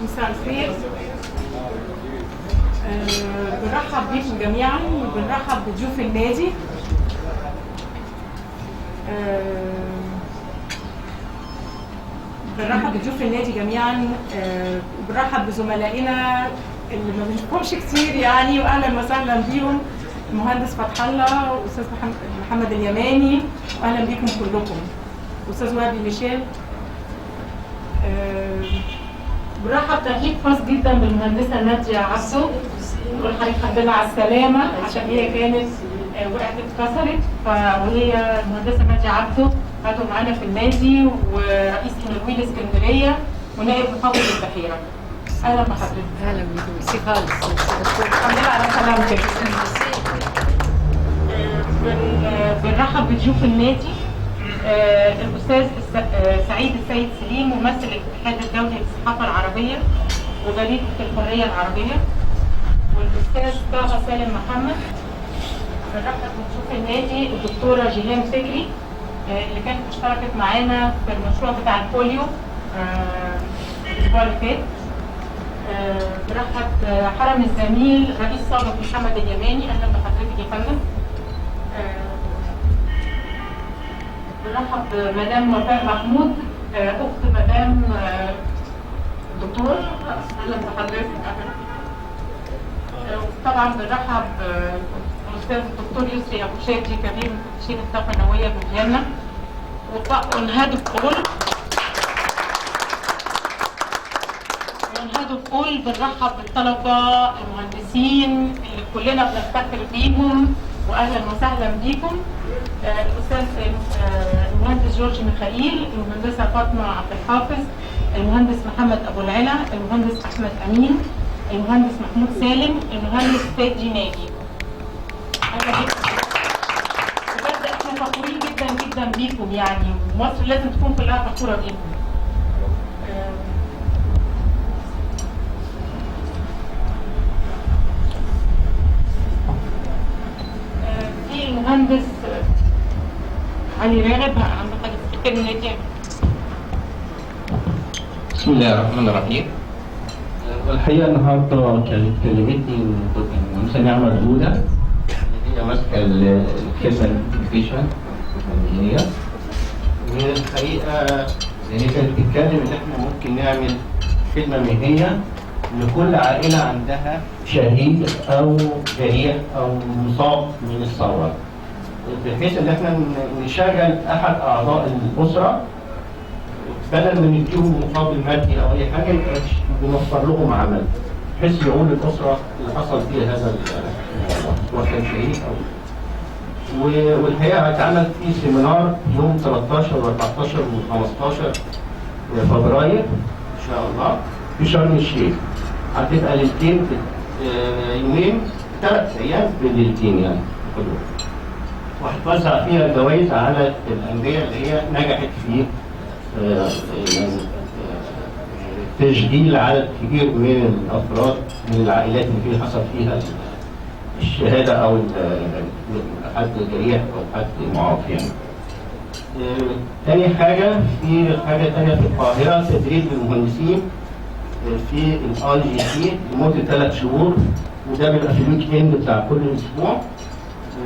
مساء الخير. بنرحب بيكم جميعا وبنرحب بضيوف النادي. بنرحب بضيوف النادي جميعا، وبنرحب بزملائنا اللي ما بنشوفهمش كتير يعني، واهلا وسهلا بيهم. المهندس فتح الله واستاذ محمد اليماني، واهلا بيكم كلكم. استاذ وهبي ميشيل. برحب ترحيب خاص جدا بالمهندسه ناديه عبده، والحقيقه الحمد لله على السلامه، عشان هي كانت وقعت اتكسرت، وهي المهندسه ناديه عبده عضو معانا في النادي ورئيس تنويل اسكندريه ونائب محافظ البحيره. اهلا بحضرتك. اهلا بيكم. ميرسي خالص. الحمد لله على سلامتك. بنرحب بضيوف النادي، الاستاذ سعيد السيد سليم، ممثل الاتحاد الدولي للصحافه العربيه وجريده الحريه العربيه، والاستاذ طه سالم محمد. بنرحب بضيوف النادي الدكتوره جيهان فكري اللي كانت اشتركت معانا في المشروع بتاع البوليو الاسبوع اللي فات. برحب حرم الزميل رئيس سابق محمد اليماني، اهلا بحضرتك يا فندم. برحب بمدام وفاء محمود اخت مدام دكتور، اهلا بحضرتك. طبعا بنرحب بالاستاذ الدكتور يسري ابو شادي كبير مفتشين الطاقه النوويه بفيينا. ونهدف كل بنرحب بالطلبه المهندسين اللي كلنا بنفتخر بيهم، واهلا وسهلا بيكم. الاستاذ المهندس جورج ميخائيل، المهندسه فاطمه عبد الحافظ، المهندس محمد ابو العلا، المهندس احمد امين، المهندس محمود سالم، المهندس فادي ناجي. اهلا بيكم. بجد احنا فخورين جدا جدا بيكم يعني، ومصر لازم تكون كلها فخوره بيكم. المهندس علي راغب عنده حاجه تفتكر النادي. بسم الله الرحمن الرحيم. والحقيقه النهارده كانت كلمتني المهندسه نعمه الاولى اللي هي ماسكه الخدمه الكوميونيكيشن الفنيه، والحقيقه هي كانت بتتكلم ان احنا ممكن نعمل خدمه مهنيه لكل عائله عندها شهيد او جريح او مصاب من الثوره، بحيث ان احنا نشغل احد اعضاء الاسره بدل ما نديهم مقابل مادي او اي حاجه، يبقى بنوفر لهم عمل بحيث يعود الاسره اللي حصل فيها هذا سواء كان شهيد او. والحقيقه هيتعمل في سيمينار يوم 13 و14 و15 فبراير ان شاء الله في شرم الشيخ. هتبقى ليلتين، يومين 3 ايام بالليلتين يعني كلهم، وهتوزع فيها الجوائز على الانديه اللي هي نجحت في تشغيل عدد كبير من الافراد من العائلات اللي حصل فيها الشهاده او حد جريح او حد معاق يعني. تاني حاجه، في حاجه تانيه في القاهره، تدريب المهندسين في الاي جي سي لمده 3 شهور، وده بيبقى في الويك اند بتاع كل اسبوع.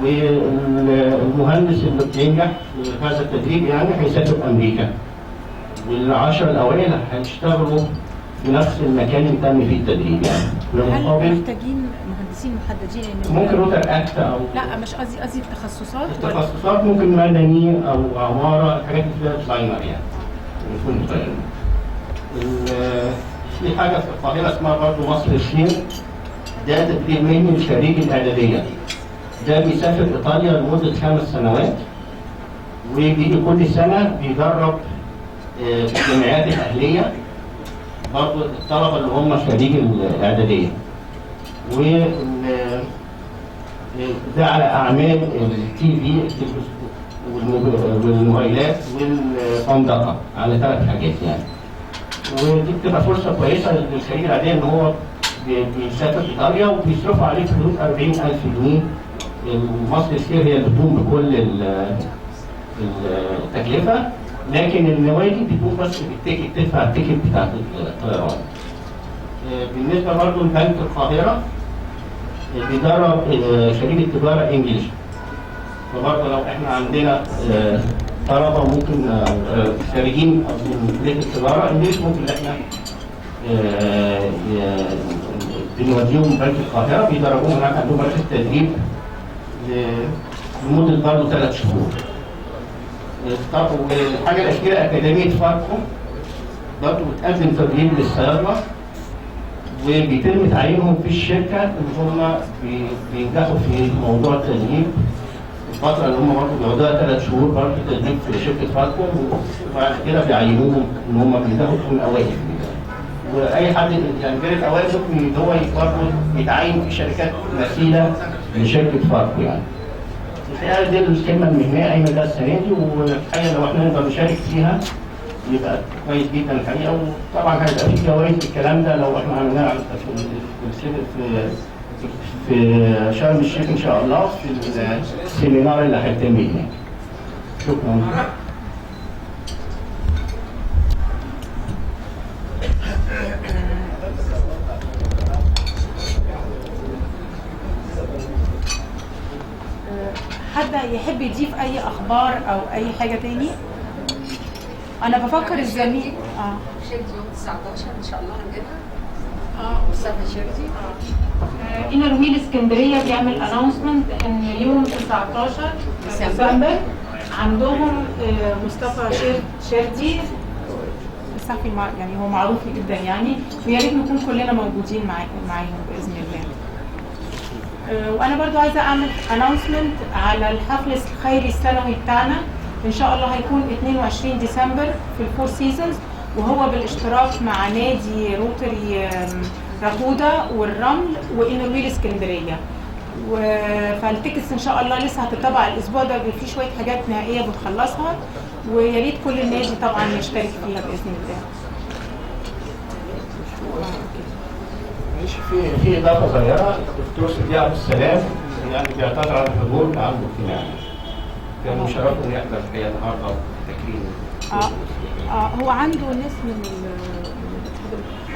والمهندس اللي بينجح في هذا التدريب يعني هيسافر امريكا، وال10 الاوائل هيشتغلوا في نفس المكان اللي تم فيه التدريب يعني. هل محتاجين مهندسين محددين؟ ممكن روتر اكت او لا، مش قصدي التخصصات. التخصصات ممكن مدني او عماره، الحاجات اللي فيها ديزاينر يعني يكون ديزاينر. في حاجه في القاهره اسمها برضه مصر الخير، ده تدريب مهني لخريج الاعداديه. ده بيسافر ايطاليا لمده 5 سنوات، وبيجي كل سنه بيدرب في الجامعات الاهليه برضه الطلبه اللي هم خريج الاعداديه. ده على اعمال التي في والموبايلات والفندقه، على 3 حاجات يعني. ودي بتبقى فرصه كويسه للخريج الاعداديه ان هو بيسافر ايطاليا وبيصرفوا عليه في حدود 40,000 جنيه. مصر الخير هي اللي بتقوم بكل التكلفه، لكن النوادي بتكون بس بالتيكت، تدفع التيكت بتاعت الطيران. بالنسبه برضه لبنك القاهره بيدرب خريج التجاره انجلش. فبرضه لو احنا عندنا طلبه ممكن خارجين من كليه التجاره انجلش، ممكن احنا بنوديهم بنك القاهره بيدربوهم هناك، عندهم مركز تدريب لمده برضه 3 شهور. والحاجه الاخيره اكاديميه فاركو برضه بتقدم تدريب للصيادله، وبيتم تعيينهم في الشركه اللي هم بينجحوا في موضوع التدريب. الفتره اللي هم برضه بيقعدوها 3 شهور برضه تدريب في شركه فاركو، وبعد كده بيعينوهم ان هم بينجحوا من الاوائل. واي حد يعني غير الاوائل ممكن ان هو برضه يتعين في شركات مثيله لشركه فاركو يعني. الحقيقه دي الكلمه المهنيه قايمه ده السنه دي، والحقيقه لو احنا نقدر نشارك فيها يبقى كويس جدا الحقيقه. وطبعا هيبقى في جوائز الكلام ده لو احنا عملناه في شرم الشيخ ان شاء الله في السيمينار اللي هيتم هناك. شكرا. حد يحب يضيف اي اخبار او اي حاجه تاني؟ انا بفكر الزميل شيرتي يوم 19 ان شاء الله هنجيبها. مصطفى شيرتي. انر ويل اسكندريه بيعمل اناونسمنت ان يوم 19 ديسمبر عندهم مصطفى شيرتي صحفي يعني هو معروف جدا يعني، ويا ريت نكون كلنا موجودين معاهم باذن الله. وانا برضو عايزه اعمل اناونسمنت على الحفل الخيري السنوي بتاعنا، ان شاء الله هيكون 22 ديسمبر في الفور سيزونز، وهو بالاشتراك مع نادي روتري راكودا والرمل وانر ويل اسكندريه. فالتيكتس ان شاء الله لسه هتطبع الاسبوع ده، في شويه حاجات نهائيه بنخلصها، ويا ريت كل النادي طبعا يشترك فيها باذن الله. في اضافه صغيره، الدكتور سيدي عبد السلام يعني بيعتذر عن الحضور عنده اجتماع. كان مشرف انه يحضر الحقيقه النهارده تكريم. هو عنده ناس من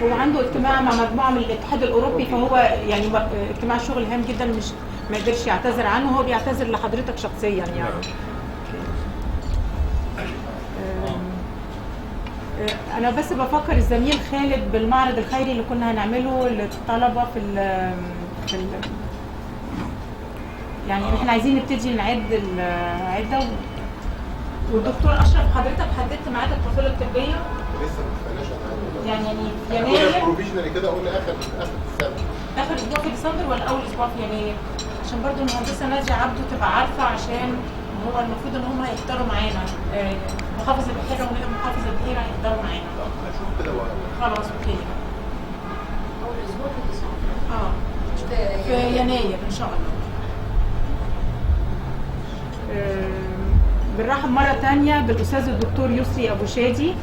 هو عنده اجتماع مع مجموعه من الاتحاد الاوروبي، فهو يعني اجتماع شغل هام جدا، مش ما يقدرش يعتذر عنه، هو بيعتذر لحضرتك شخصيا يعني. انا بس بفكر الزميل خالد بالمعرض الخيري اللي كنا هنعمله للطلبه في يعني احنا عايزين نبتدي نعد العده، والدكتور اشرف حضرتك حددت ميعاد القافله الطبيه لسه ما اتفقناش يعني يناير بروفيشنالي كده قلنا اخر السنه، اخر اسبوع في ديسمبر ولا اول اسبوع في يناير، عشان برضو المهندسه ناديه عبده تبقى عارفه، عشان هو المفروض ان هم هيحضروا معانا محافظ البحيره ونائب محافظ البحيره هيحضروا معانا. هنشوف كده خلاص اوكي. اول اسبوع في ديسمبر في يناير ان شاء الله. بنرحب مرة تانية بالأستاذ الدكتور يسري أبو شادي،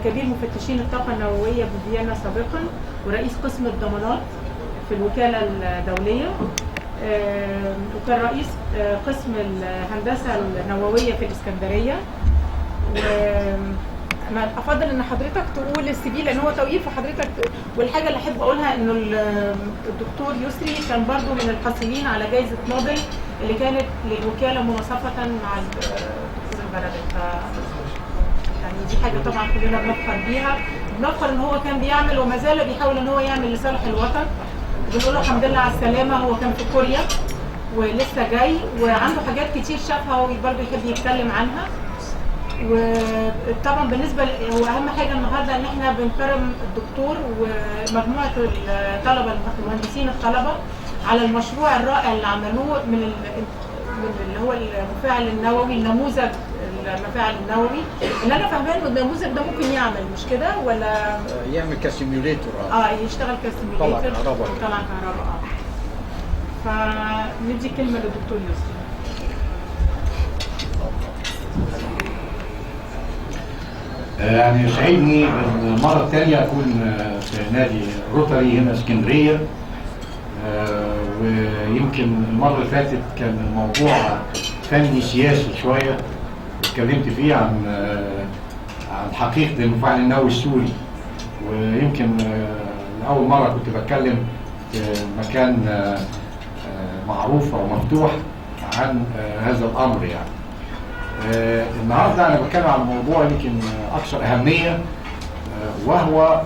كبير مفتشين الطاقة النووية بفيينا سابقا، ورئيس قسم الضمانات في الوكالة الدولية، وكان رئيس قسم الهندسة النووية في الإسكندرية. أنا أفضل إن حضرتك تقول السي في لأن هو طويل، فحضرتك والحاجة اللي أحب أقولها إنه الدكتور يسري كان برضو من الحاصلين على جائزة نوبل اللي كانت للوكالة مناصفة مع الدكتور البرادعي. يعني دي حاجة طبعا كلنا بنفخر بيها، بنفخر إن هو كان بيعمل وما زال بيحاول إن هو يعمل لصالح الوطن. بنقول له الحمد لله على السلامة، هو كان في كوريا ولسه جاي وعنده حاجات كتير شافها وبرضه يحب يتكلم عنها. وطبعا بالنسبه هو اهم حاجه النهارده ان احنا بنكرم الدكتور ومجموعه الطلبه المهندسين الطلبه على المشروع الرائع اللي عملوه من اللي هو المفاعل النووي، النموذج المفاعل النووي اللي انا فاهماه انه النموذج ده ممكن يعمل مش كده ولا يعمل كسيميوليتور يشتغل كسيميوليتور طبعا كهرباء. فندي كلمه للدكتور يوسف. يعني يسعدني المرة الثانية أكون في نادي روتري هنا اسكندرية، ويمكن المرة اللي فاتت كان الموضوع فني سياسي شوية، اتكلمت فيه عن حقيقة المفاعل النووي السوري، ويمكن اول مره كنت بتكلم في مكان معروف او مفتوح عن هذا الامر يعني. النهارده انا بتكلم عن موضوع يمكن اكثر اهميه، وهو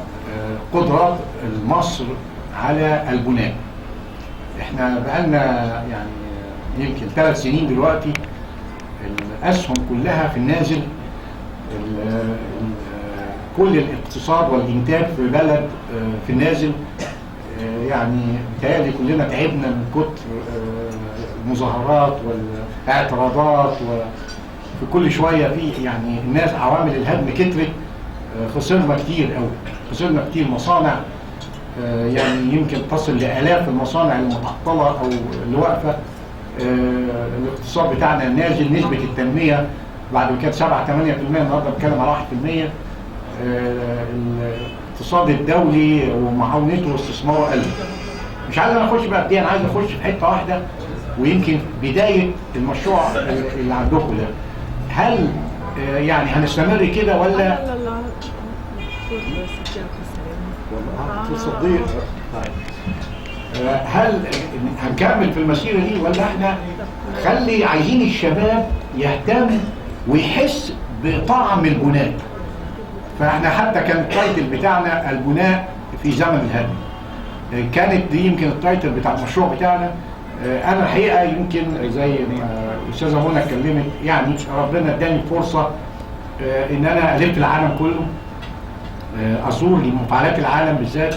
قدرات مصر على البناء. احنا بقالنا يعني يمكن 3 سنين دلوقتي الاسهم كلها في النازل، كل الاقتصاد والانتاج في بلد في النازل. يعني بيتهيألي كلنا تعبنا من كتر المظاهرات والاعتراضات، وفي كل شويه في يعني الناس عوامل الهدم كترت. خسرنا كتير قوي، خسرنا كتير مصانع، يعني يمكن تصل لالاف المصانع المتعطله او اللي واقفه. الاقتصاد بتاعنا نازل، نسبه التنميه بعد ما كانت 7-8%، النهارده بنتكلم على 1%. الاقتصاد الدولي ومعاونته واستثماره قل. مش عايز انا اخش بقى انا عايز اخش في حته واحده، ويمكن بدايه المشروع اللي عندكم ده. هل يعني هنستمر كده ولا تصديق؟ هل هنكمل في المسيره دي ولا احنا عايزين الشباب يهتم ويحس بطعم البناء؟ فاحنا حتى كان التايتل بتاعنا البناء في زمن الهدم. كانت دي يمكن التايتل بتاع المشروع بتاعنا. انا الحقيقه يمكن زي ما الاستاذه منى اتكلمت، يعني ربنا اداني فرصه ان انا الف العالم كله، ازور لمفاعلات العالم بالذات،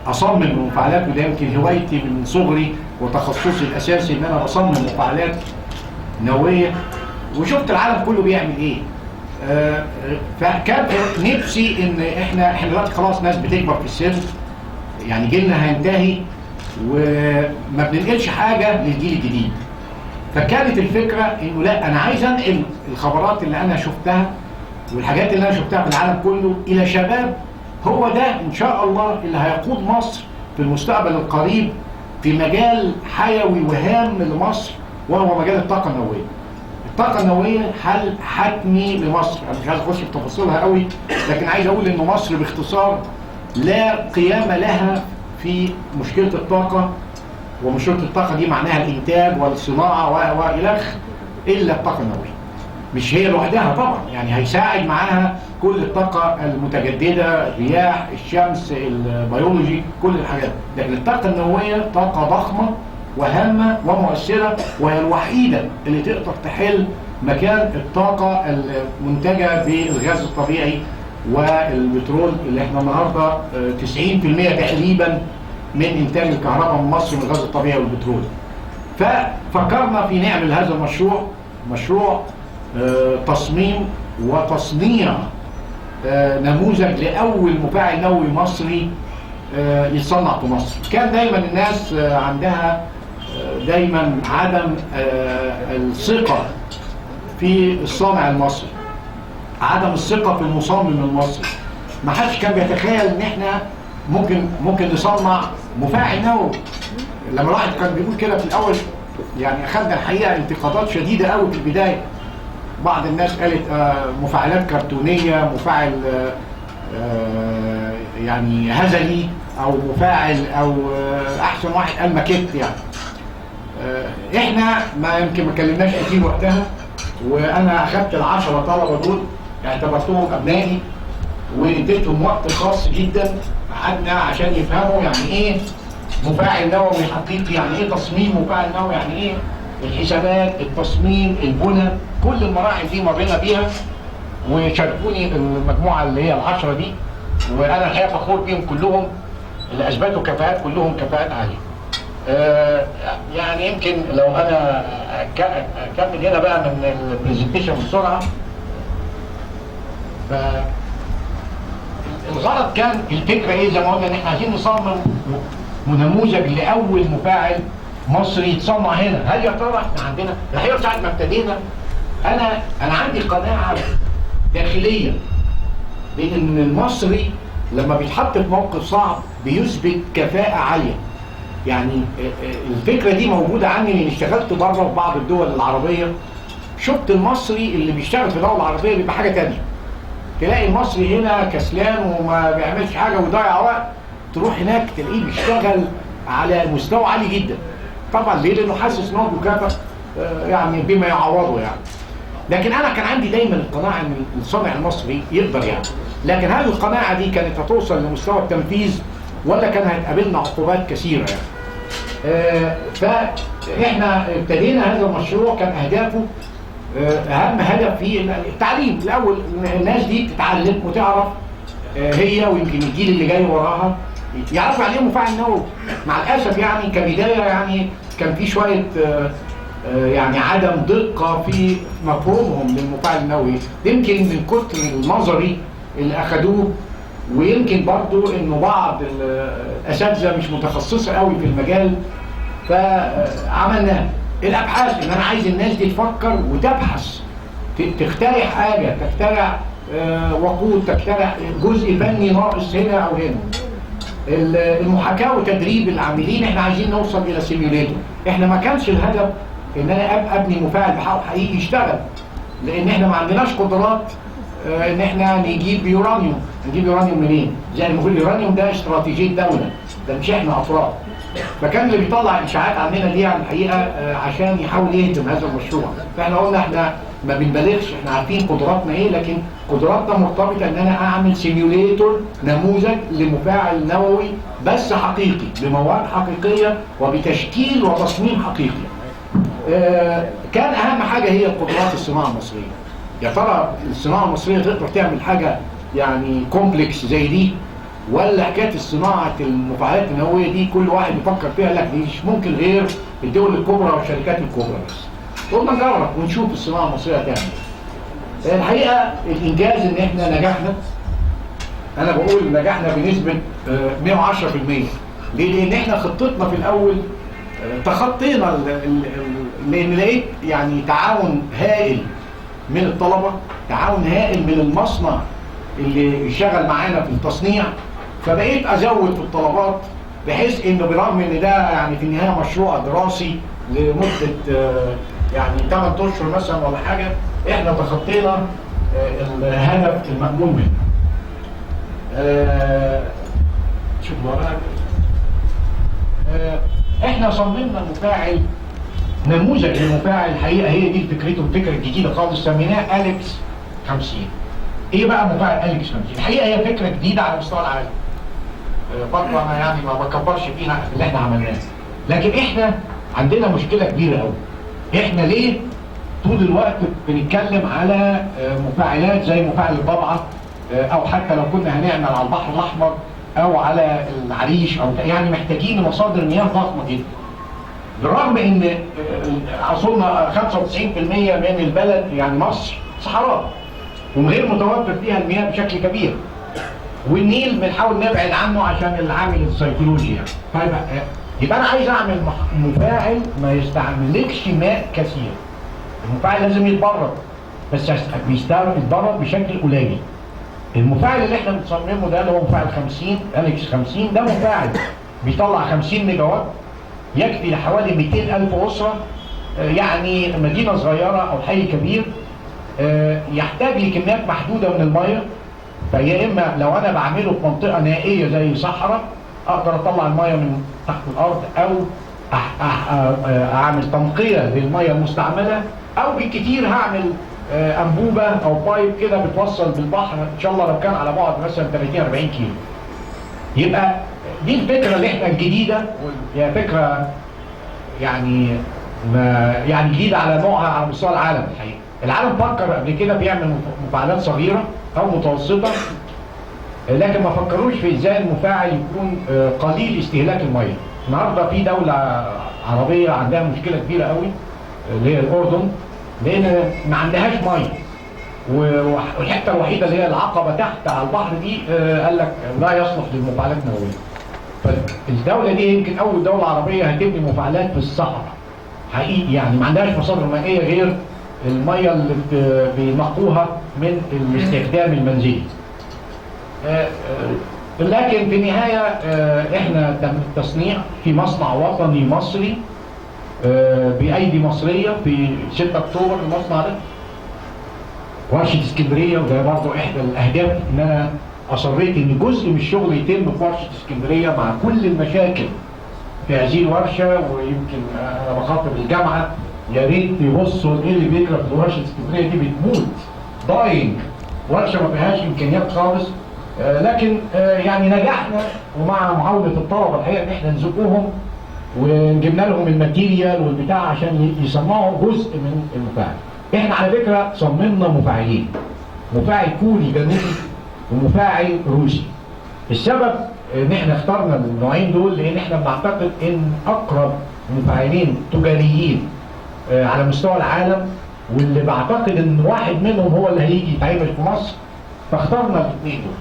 اصمم المفاعلات، وده يمكن هوايتي من صغري وتخصصي الاساسي ان انا بصمم مفاعلات نوويه، وشفت العالم كله بيعمل ايه. فكان نفسي ان احنا دلوقتي خلاص ناس بتكبر في السن، يعني جيلنا هينتهي وما بننقلش حاجه للجيل الجديد. فكانت الفكره انه لا، انا عايز انقل الخبرات اللي انا شفتها والحاجات اللي انا شفتها في العالم كله الى شباب، هو ده ان شاء الله اللي هيقود مصر في المستقبل القريب في مجال حيوي وهام لمصر، وهو مجال الطاقه النوويه. الطاقه النوويه حل حتمي لمصر. انا مش عايز اخش في تفاصيلها قوي، لكن عايز اقول ان مصر باختصار لا قيام لها في مشكله الطاقه، ومشكله الطاقه دي معناها الانتاج والصناعه والخ الا الطاقه النوويه. مش هي لوحدها طبعا، يعني هيساعد معاها كل الطاقه المتجدده، الرياح، الشمس، البيولوجي، كل الحاجات. لكن الطاقه النوويه طاقه ضخمه وهامه ومؤثره، وهي الوحيده اللي تقدر تحل مكان الطاقه المنتجه بالغاز الطبيعي والبترول، اللي احنا النهارده 90% تقريبا من انتاج الكهرباء من مصر من الغاز الطبيعي والبترول. ففكرنا في نعمل هذا المشروع، مشروع تصميم وتصنيع نموذج لاول مفاعل نووي مصري يتصنع في مصر. كان دايما الناس عندها دايما عدم الثقه في الصانع المصري، عدم الثقه في المصمم المصري. ما حدش كان بيتخيل ان احنا ممكن نصنع مفاعل نووي. لما الواحد كان بيقول كده في الاول، يعني اخذنا الحقيقه انتقادات شديده قوي في البدايه. بعض الناس قالت مفاعلات كرتونيه، مفاعل يعني هزلي، او مفاعل، او احسن واحد قال ماكيت. يعني احنا ما يمكن ما كلمناش كتير وقتها، وانا اخذت ال10 طلبه دول اعتبرتهم ابنائي واديتهم وقت خاص جدا، قعدنا عشان يفهموا يعني ايه مفاعل نووي حقيقي، يعني ايه تصميم مفاعل نووي، يعني ايه الحسابات، التصميم، البنى، كل المراحل دي مرينا بيها. وشاركوني المجموعه اللي هي ال10 دي، وانا الحقيقه فخور بيهم كلهم، اللي اثبتوا كفاءات، كلهم كفاءات عاليه. يعني يمكن لو انا اكمل هنا بقى من البرزنتيشن بسرعه. الغرض كان الفكره ايه؟ زي ما قلنا ان احنا عايزين نصمم نموذج لاول مفاعل مصري يتصنع هنا. هل يا ترى احنا عندنا الحقيقه ساعه ما ابتدينا انا عندي قناعه داخليه بان المصري لما بيتحط في موقف صعب بيثبت كفاءه عاليه. يعني الفكره دي موجوده عندي لاني اشتغلت بره في بعض الدول العربيه، شفت المصري اللي بيشتغل في دوله عربيه بيبقى حاجه ثانيه. تلاقي المصري هنا كسلان وما بيعملش حاجه ويضيع وقت، تروح هناك تلاقيه بيشتغل على مستوى عالي جدا. طبعا ليه؟ لانه حاسس ان هو مكافئ يعني بما يعوضه يعني. لكن انا كان عندي دايما القناعه ان الصانع المصري يقدر يعني. لكن هل القناعه دي كانت هتوصل لمستوى التنفيذ ولا كان هتقابلنا عقوبات كثيره يعني؟ فاحنا ابتدينا هذا المشروع، كان اهدافه اهم هدف فيه التعليم الاول، الناس دي تتعلم وتعرف هي ويمكن الجيل اللي جاي وراها يعرفوا يعني ايه مفاعل نووي. مع الاسف يعني كبدايه يعني كان في شويه يعني عدم دقه في مفهومهم للمفاعل النووي، يمكن من كتر النظري اللي اخذوه، ويمكن برضو انه بعض الاساتذه مش متخصصه قوي في المجال. فعملنا الابحاث ان انا عايز الناس دي تفكر وتبحث، تخترع حاجه، تخترع وقود، تخترع جزء فني ناقص هنا او هنا. المحاكاه وتدريب العاملين، احنا عايزين نوصل الى سيميوليتور. احنا ما كانش الهدف ان انا ابني مفاعل بحقه حقيقي يشتغل، لان احنا ما عندناش قدرات ان احنا نجيب يورانيوم. نجيب يورانيوم منين؟ زي ما بقول اليورانيوم ده استراتيجيه دوله، ده مش احنا افراد. فكان اللي بيطلع اشاعات عننا دي على الحقيقه عشان يحاول يهدم هذا المشروع. فاحنا قلنا احنا ما بنبالغش، احنا عارفين قدراتنا ايه، لكن قدراتنا مرتبطه ان انا اعمل سيميوليتور، نموذج لمفاعل نووي بس حقيقي بمواد حقيقيه وبتشكيل وتصميم حقيقي. كان اهم حاجه هي قدرات الصناعه المصريه. يا ترى الصناعه المصريه تقدر تعمل حاجه يعني كومبلكس زي دي، ولا حكايه الصناعه المفاعلات النوويه دي كل واحد يفكر فيها لا دي مش ممكن غير الدول الكبرى والشركات الكبرى بس. قلنا نجرب ونشوف الصناعه المصريه هتعمل ايه. الحقيقه الانجاز ان احنا نجحنا. انا بقول نجحنا بنسبه 110%. ليه؟ لان احنا خطتنا في الاول تخطينا لان لقيت يعني تعاون هائل من الطلبه، تعاون هائل من المصنع اللي يشتغل معانا في التصنيع. فبقيت ازود في الطلبات بحيث انه برغم ان ده يعني في النهايه مشروع دراسي لمده يعني 8 اشهر مثلا ولا حاجه، احنا تخطينا الهدف المأمول منه. شوف وراك. احنا صممنا مفاعل، نموذج للمفاعل. الحقيقه هي دي فكرته، الفكره الجديده خالص، سميناه أليكس 50. ايه بقى مفاعل أليكس 50؟ الحقيقه هي فكره جديده على مستوى العالم. برضه انا يعني ما بكبرش فينا اللي احنا عملناه، لكن احنا عندنا مشكله كبيره قوي. احنا ليه طول الوقت بنتكلم على مفاعلات زي مفاعل الضبعه، او حتى لو كنا هنعمل على البحر الاحمر او على العريش، او يعني محتاجين مصادر مياه ضخمه جدا. بالرغم ان اظن 95% من البلد يعني مصر صحراء وغير متوفر فيها المياه بشكل كبير، والنيل بنحاول نبعد عنه عشان العامل السيكولوجي يعني. طيب يبقى انا عايز اعمل مفاعل ما يستعملكش ماء كثير. المفاعل لازم يتبرد، بس يتبرد بشكل قليل. المفاعل اللي احنا بنصممه ده اللي هو مفاعل 50 أليكس 50 ده مفاعل بيطلع 50 ميجا وات، يكفي لحوالي 200,000 اسره، يعني مدينه صغيره او حي كبير. يحتاج لكميات محدوده من الميه. فيا اما لو انا بعمله في منطقه نائيه زي صحراء اقدر اطلع الميه من تحت الارض، او اعمل تنقيه للميه المستعمله، او بالكثير هعمل انبوبه او بايب كده بتوصل بالبحر ان شاء الله لو كان على بعد مثلا 30-40 كيلو. يبقى دي الفكره اللي احنا الجديده، هي فكره يعني يعني جديده على نوعها على مستوى العالم. الحقيقه العالم فكر قبل كده بيعمل مفاعلات صغيره او متوسطه، لكن ما فكروش في ازاي المفاعل يكون قليل استهلاك الميه. النهارده في دوله عربيه عندها مشكله كبيره قوي اللي هي الاردن، لان ما عندهاش ميه، والحته الوحيده اللي هي العقبه تحت على البحر دي قال لك لا يصلح للمفاعلات النوويه. فالدوله دي يمكن اول دوله عربيه هتبني مفاعلات في الصحراء حقيقي، يعني ما عندهاش مصادر مائيه غير الميه اللي بينقوها من الاستخدام المنزلي. لكن في النهايه احنا تم التصنيع في مصنع وطني مصري بايدي مصريه في 6 اكتوبر. المصنع ده ورشه اسكندريه، وده برضه احدى الاهداف ان انا اصريت ان جزء من الشغل يتم في ورشه اسكندريه مع كل المشاكل في هذه الورشه، ويمكن انا بخاطب الجامعه يا ريت يبصوا ايه اللي بيجرى في ورشه اسكندريه دي، بتموت داينج، ورشه ما فيهاش امكانيات خالص. لكن يعني نجحنا، ومع معاونه الطلبه الحقيقه ان احنا نزقهم وجبنا لهم الماتيريال والبتاع عشان يصنعوا جزء من المفاعل. احنا على فكره صممنا مفاعلين، مفاعل كوري جنوبي ومفاعل روسي. السبب ان احنا اخترنا النوعين دول لان احنا بنعتقد ان اقرب مفاعلين تجاريين على مستوى العالم، واللي بعتقد ان واحد منهم هو اللي هيجي يتعمل في مصر، فاخترنا الاثنين دول.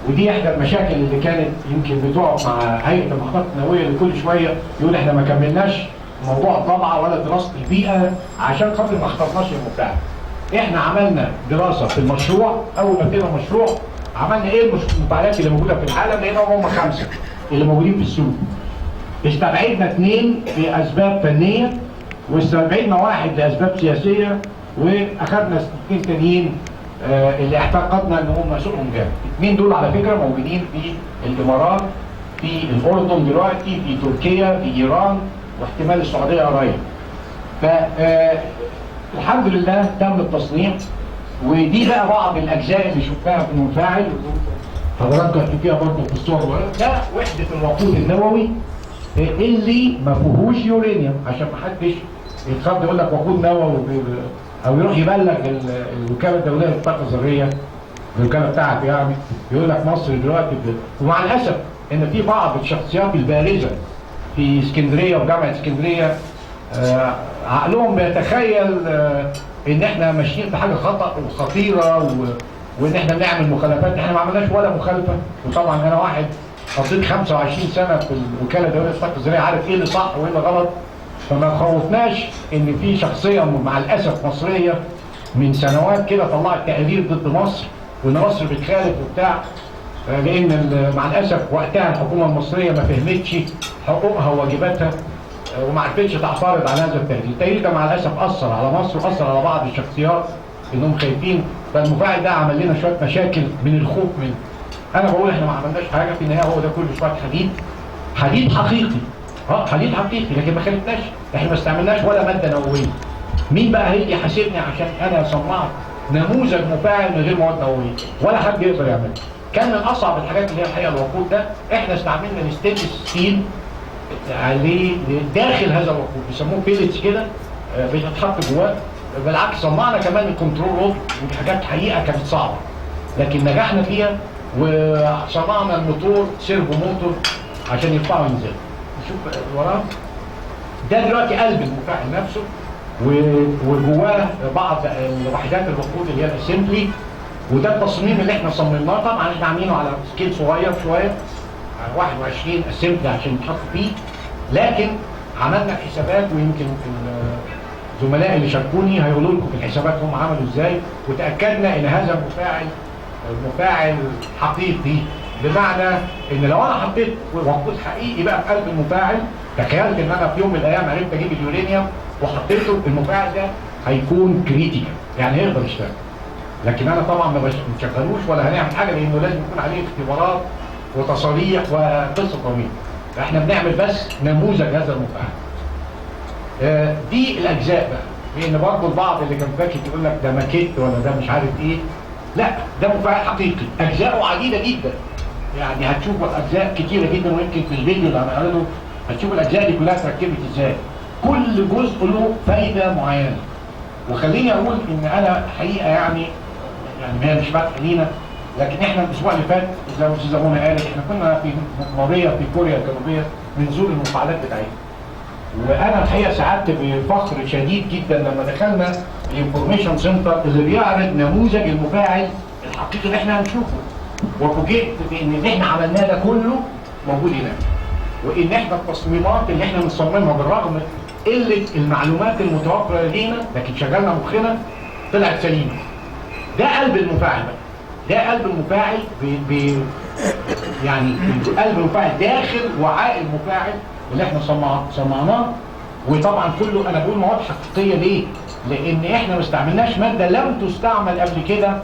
ودي احدى المشاكل اللي كانت يمكن بتقع مع هيئه المحطات النوويه، اللي كل شويه يقول احنا ما كملناش موضوع الطبعه ولا دراسه البيئه عشان خاطر ما اخترناش المفاعل. احنا عملنا دراسه في المشروع، اول ما ابتدينا المشروع عملنا ايه المفاعلات اللي موجوده في العالم، لقيناهم هم 5 اللي موجودين في السوق. استبعدنا 2 لاسباب فنيه، واستبعدنا 1 لاسباب سياسيه، واخذنا 2 تانيين اللي اعتقدنا ان هم سوقهم جامد. 2 دول على فكره موجودين في الامارات، في الاردن دلوقتي، في تركيا، في ايران، واحتمال السعوديه قريب. فالحمد لله تم التصنيع. ودي بقى بعض الاجزاء اللي شفناها في المفاعل، حضراتكم هتشوفيها برضه في الصور. ده وحده الوقود النووي اللي ما فيهوش يورانيوم، عشان ما حدش يتخض يقول لك وقود نووي او يروح يبلغ الوكاله الدوليه للطاقه الذريه، الوكاله بتاعته يعني، يقول لك مصر دلوقتي ومع الاسف ان في بعض الشخصيات البارزه في اسكندريه وجامعه اسكندريه عقلهم بيتخيل ان احنا ماشيين في حاجه خطا وخطيره وان احنا بنعمل مخالفات. احنا ما عملناش ولا مخالفه، وطبعا انا واحد قضيت 25 سنه في الوكاله الدوليه للطاقه الذريه عارف ايه اللي صح وايه اللي غلط. فما خوفناش ان في شخصيه مع الاسف مصريه من سنوات كده طلعت تقارير ضد مصر وان مصر بتخالف وبتاع، لان مع الاسف وقتها الحكومه المصريه ما فهمتش حقوقها وواجباتها وما عرفتش تعترض على هذا التقرير. التقرير ده مع الاسف اثر على مصر واثر على بعض الشخصيات انهم خايفين. فالمفاعل ده عمل لنا شويه مشاكل من الخوف منه. انا بقول احنا ما عملناش حاجه، في النهايه هو ده كله شويه حديد حقيقي، حديد حقيقي، لكن ما خالفناش، احنا ما استعملناش ولا ماده نوويه. مين بقى هيجي يحاسبني عشان انا صنعت نموذج مفاعل من غير مواد نوويه؟ ولا حد يقدر يعملها. كان من اصعب الحاجات اللي هي الحقيقه الوقود ده، احنا استعملنا الستينلس ستيل عليه داخل هذا الوقود، بيسموه بيلتس كده بيتحط جواه. بالعكس صنعنا كمان الكنترول رود، ودي حاجات حقيقه كانت صعبه لكن نجحنا فيها، وصنعنا الموتور سيرفو موتور عشان يرفعه وينزل. نشوف وراه ده دلوقتي قلب المفاعل نفسه، وجواه بعض الوحدات الوقود اللي هي الاسمبلي، وده التصميم اللي احنا صممناه. طبعا احنا عاملينه على سكيل صغير شويه، 21 اسمبلي عشان يتحط فيه، لكن عملنا حسابات، ويمكن الزملاء اللي شاركوني هيقولوا لكم في الحسابات هم عملوا ازاي، وتاكدنا ان هذا المفاعل حقيقي. بمعنى ان لو انا حطيت وقود حقيقي بقى في قلب المفاعل، تخيلت ان انا في يوم من الايام عرفت اجيب اليورانيوم وحطيته، المفاعل ده هيكون كريتيكال، يعني هيقدر يشتغل. لكن انا طبعا ما بنشغلوش ولا هنعمل حاجه، لانه لازم يكون عليه اختبارات وتصاريح وقصه طويله. احنا بنعمل بس نموذج هذا المفاعل. دي الاجزاء بقى، لان برضه البعض اللي كان فاكر يقول لك ده ماكيت ولا ده مش عارف ايه. لا، ده مفاعل حقيقي، اجزاؤه عديده جدا، يعني هتشوفوا اجزاء كتيره جدا، ويمكن في الفيديو اللي هنعرضه هتشوفوا الاجزاء دي كلها اتركبت ازاي. كل جزء له فايده معينه. وخليني اقول ان انا حقيقه يعني هي مش فاتحه لينا، لكن احنا الاسبوع اللي فات زي ما استاذه منى قالت احنا كنا في موريه في كوريا الجنوبيه بنزور المفاعلات بتاعتنا. وانا الحقيقه سعدت بفخر شديد جدا لما دخلنا الانفورميشن سنتر اللي بيعرض نموذج المفاعل الحقيقي اللي احنا هنشوفه، وفوجئت بان اللي احنا عملناه ده كله موجود هناك، وان احنا التصميمات اللي احنا بنصممها بالرغم قله المعلومات المتوفره لدينا لكن شغلنا مخنا طلعت سليمه. ده قلب المفاعل بقى، ده قلب المفاعل يعني قلب المفاعل داخل وعاء المفاعل اللي احنا صنعناه. وطبعا كله انا بقول مواد حقيقيه ليه؟ لان احنا ما استعملناش ماده لم تستعمل قبل كده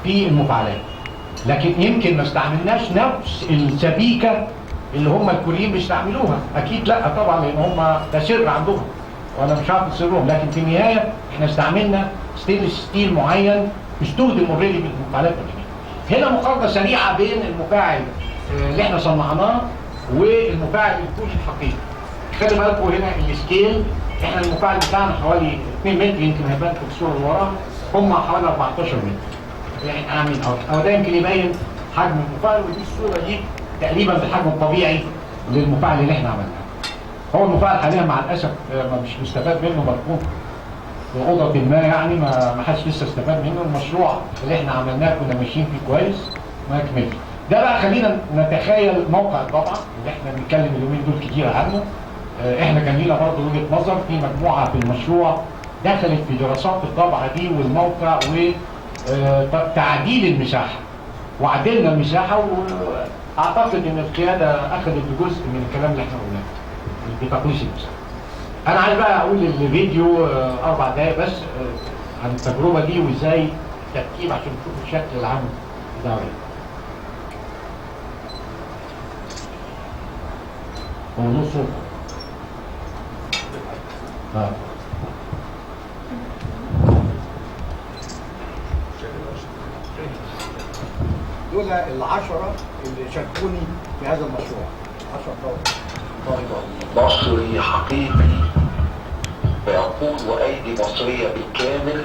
في المفاعلات. لكن يمكن ما استعملناش نفس السبيكه اللي هم الكوريين بيستعملوها، اكيد لا طبعا، لان هم ده سر عندهم وانا مش عارف سرهم، لكن في النهايه احنا استعملنا ستينلس ستيل معين استخدم اوريدي في المفاعلات البتروليه. هنا مقارنه سريعه بين المفاعل اللي احنا صنعناه والمفاعل الكوش الحقيقي. خلي بالكم هنا السكيل، احنا المفاعل بتاعنا حوالي 2 متر، يمكن هيبان في الصوره اللي وراها، هم حوالي 14 متر. يعني عاملين او ده يمكن يبين حجم المفاعل، ودي الصوره دي تقريبا بالحجم الطبيعي للمفاعل اللي احنا عملناه. هو المفاعل حاليا مع الاسف ما مش مستفاد منه، مركون في اوضه ما، يعني ما حدش لسه استفاد منه. المشروع اللي احنا عملناه كنا ماشيين فيه كويس ما كملش. ده بقى خلينا نتخيل موقع الطبعه اللي احنا بنتكلم اليومين دول كتير عنه. احنا كان لينا برضه وجهه نظر في مجموعه في المشروع دخلت في دراسات الطبعه دي والموقع وتعديل المساحه، وعدلنا المساحه، واعتقد ان القياده اخذت جزء من الكلام اللي احنا قلناه بتقليص المساحه. انا عايز بقى اقول الفيديو 4 دقائق بس عن التجربه دي وازاي التركيب عشان تشوفوا الشكل العام بتاعه. هو له صوت. دول ال10 اللي شاركوني في هذا المشروع، 10 طالبات. مصري حقيقي بعقول وايدي مصريه بالكامل،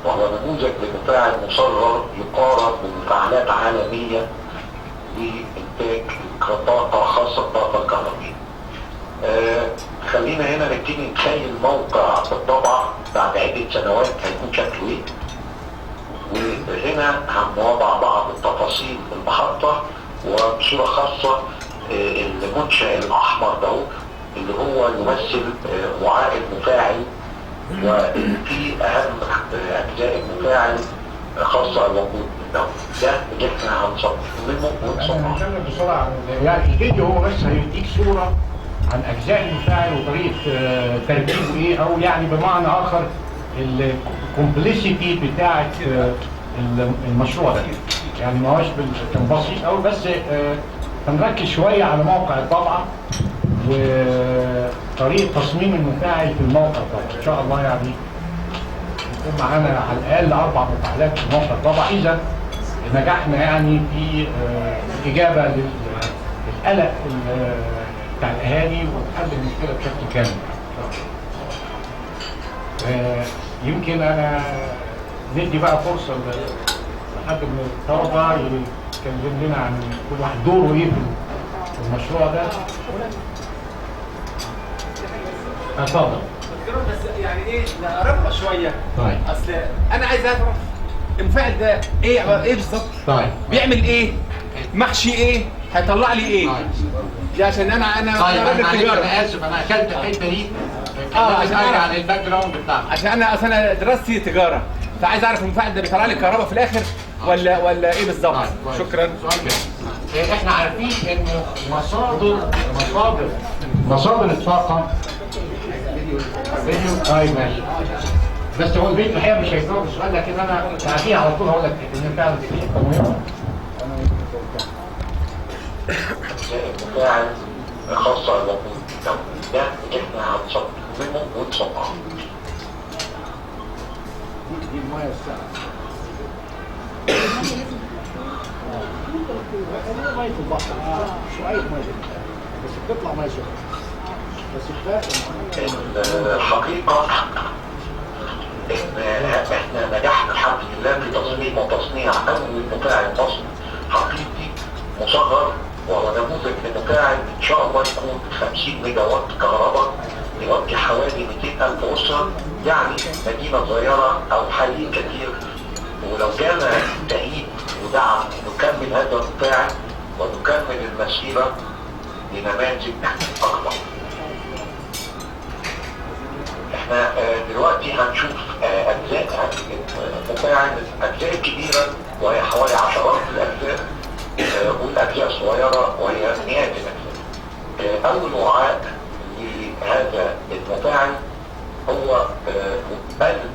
وهو نموذج لمفاعل مصغر يقارن بمفاعلات عالميه لانتاج طاقه خاصه الطاقه الكهربائيه. خلينا هنا نبتدي نتخيل موقع بالطبع بعد عدة سنوات هيكون شكله ايه. وهنا هنوضع بعض التفاصيل المحطة، وبصورة خاصة المنشأ الأحمر ده اللي هو يمثل وعاء المفاعل، وفي أهم أجزاء المفاعل خاصة الوقود ده اللي احنا هنصممه ونصممه. انا هنتكلم بسرعة يعني الفيديو هو بس هيديك صورة عن اجزاء المفاعل وطريقه تركيبه ايه، او يعني بمعنى اخر الكومبليسيتي بتاعه المشروع ده. يعني ما هوش كان بسيط قوي، بس هنركز شويه على موقع الطبعه وطريقه تصميم المفاعل في الموقع ده. ان شاء الله يعني يكون معانا على الاقل 4 مفاعلات في موقع الطبعه. اذا نجحنا يعني في الاجابه للقلق بتاع الاهالي وحل المشكله بشكل كامل. يمكن انا ندي بقى فرصه لحد من الطلبه يتكلم لنا عن كل واحد دوره ايه في المشروع ده. اتفضل. بس يعني ايه نقربها شويه. طيب. اصل انا عايز اعرف المفاعل ده ايه بالظبط؟ طيب. بيعمل ايه؟ محشي ايه؟ هيطلع لي ايه؟ دي عشان انا طيب راجل تجاره. انا اسف انا اكلت الحته دي. عشان ارجع للباك جراوند بتاعك. عشان انا دراستي تجاره، فعايز اعرف المفاعل ده بيطلع لي كهرباء في الاخر ولا ايه بالظبط؟ شكرا. احنا عارفين ان مصادر الطاقه فيديو. طيب ماشي. بس هو الفيديو الحقيقه مش هيجاوب السؤال، لكن انا بعديها على طول هقول لك ان فعلا في حته مهمه. المفاعل خاصة الوقود ده اللي احنا هنصممه ونصنعه. دي الميه الساقعه. ميه البحر شويه ميه بس بتطلع ميه سخنه. بس كفايه الحقيقة ان احنا نجحنا الحمد لله في تصميم وتصنيع اول مفاعل مصري حقيقي مصغر، وهو نموذج لمفاعل ان شاء الله يكون 50 ميجا وات كهرباء يغطي حوالي 200,000 اسره، يعني مدينه صغيره او حي كثير. ولو كان تأييد ودعم نكمل هذا المفاعل ونكمل المسيره لنماذج اكبر. احنا دلوقتي هنشوف اجزاء المفاعل، اجزاء كبيره وهي حوالي عشرات الاجزاء، والاجزاء صغيره وهي مئات الاجزاء. اول وعاء لهذا المفاعل هو قلب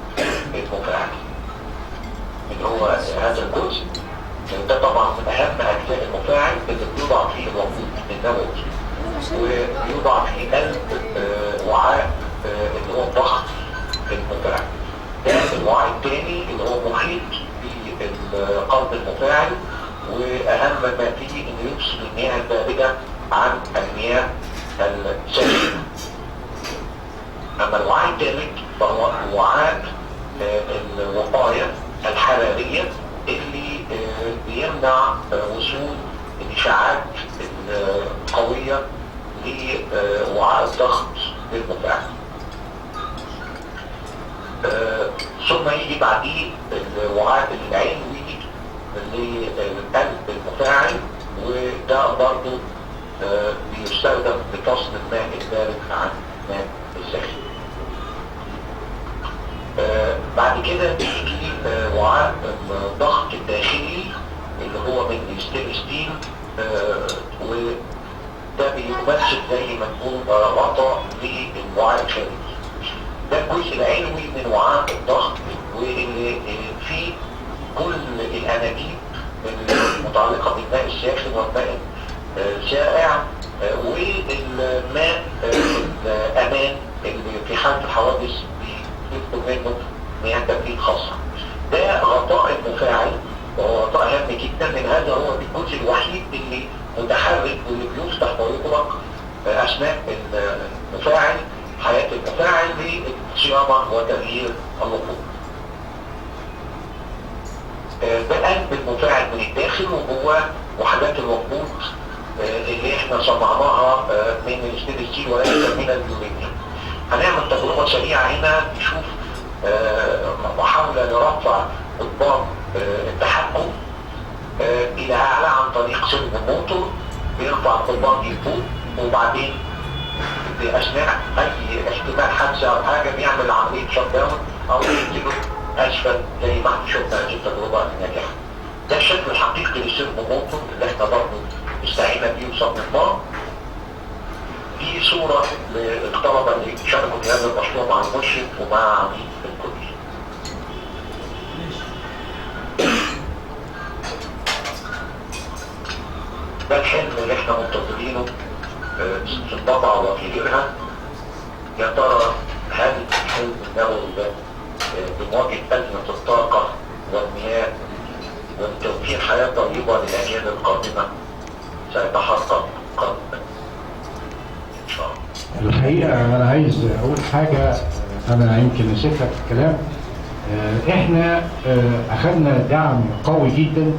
المفاعل اللي هو هذا الجزء ده طبعا من اهم اجزاء المفاعل اللي بيوضع فيه الوقود النووي، ويوضع في قلب وعاء اللي هو الضغط المفاعل. ده الوعاء الثاني اللي هو محيط بقلب المفاعل، واهم ما فيه انه يفصل المياه البارده عن المياه الساخنه. اما الوعاء الثالث فهو وعاء الوقايه الحراريه اللي بيمنع وصول الاشعاعات القويه لوعاء الضغط للمفاعل. ثم يجي بعديه الوعاء العلوي لقلب المفاعل، وده برضه بيستخدم لفصل الماء البارد عن الماء الساخن. بعد كده بيجي وعاء الضغط الداخلي اللي هو من الستيل ستيل، وده بيمثل زي ما نقول غطاء للوعاء الخارجي. ده الجزء العلوي من وعاء الضغط، واللي فيه كل الانابيب المتعلقه بالماء الساخن والماء السائع، والماء الامان اللي في حاله الحوادث بيدخل منه مياه تبريد خاصه. ده غطاء المفاعل، وهو غطاء هام جدا، من هذا هو الجزء الوحيد اللي متحرك واللي بيفتح ويغلق اثناء المفاعل، حياه المفاعل للصيانه وتغيير الوقود. ده قلب المفاعل من الداخل، وجواه وحدات الوقود اللي احنا صنعناها من الستيل ستيل وليس من اليورانيوم. هنعمل تجربه سريعه هنا نشوف محاوله لرفع قضبان التحكم الى اعلى عن طريق سلم الموتور. بيرفع القضبان لفوق، وبعدين باثناء اي احتمال حادثه او حاجه بيعمل عمليه شت داون او ينزله اسفل زي ما احنا شفنا هذه التجربه الناجحه. ده الشكل الحقيقي للسلم موتور اللي احنا برضه استعينا بيه وصممناه. دي صوره للطلبه اللي شاركوا في هذا المشروع مع المشرف ومع عميد الكليه. ده الحلم اللي احنا منتظرينه في الطبعه وفي غيرها. يا ترى هل الحلم النووي ده بمواجهه ازمه الطاقه والمياه وتوفير حياه طيبه للاجيال القادمه سيتحقق قريبا ان شاء الله؟ الحقيقه انا عايز اقول حاجه انا يمكن نسيتها في الكلام. احنا اخذنا دعم قوي جدا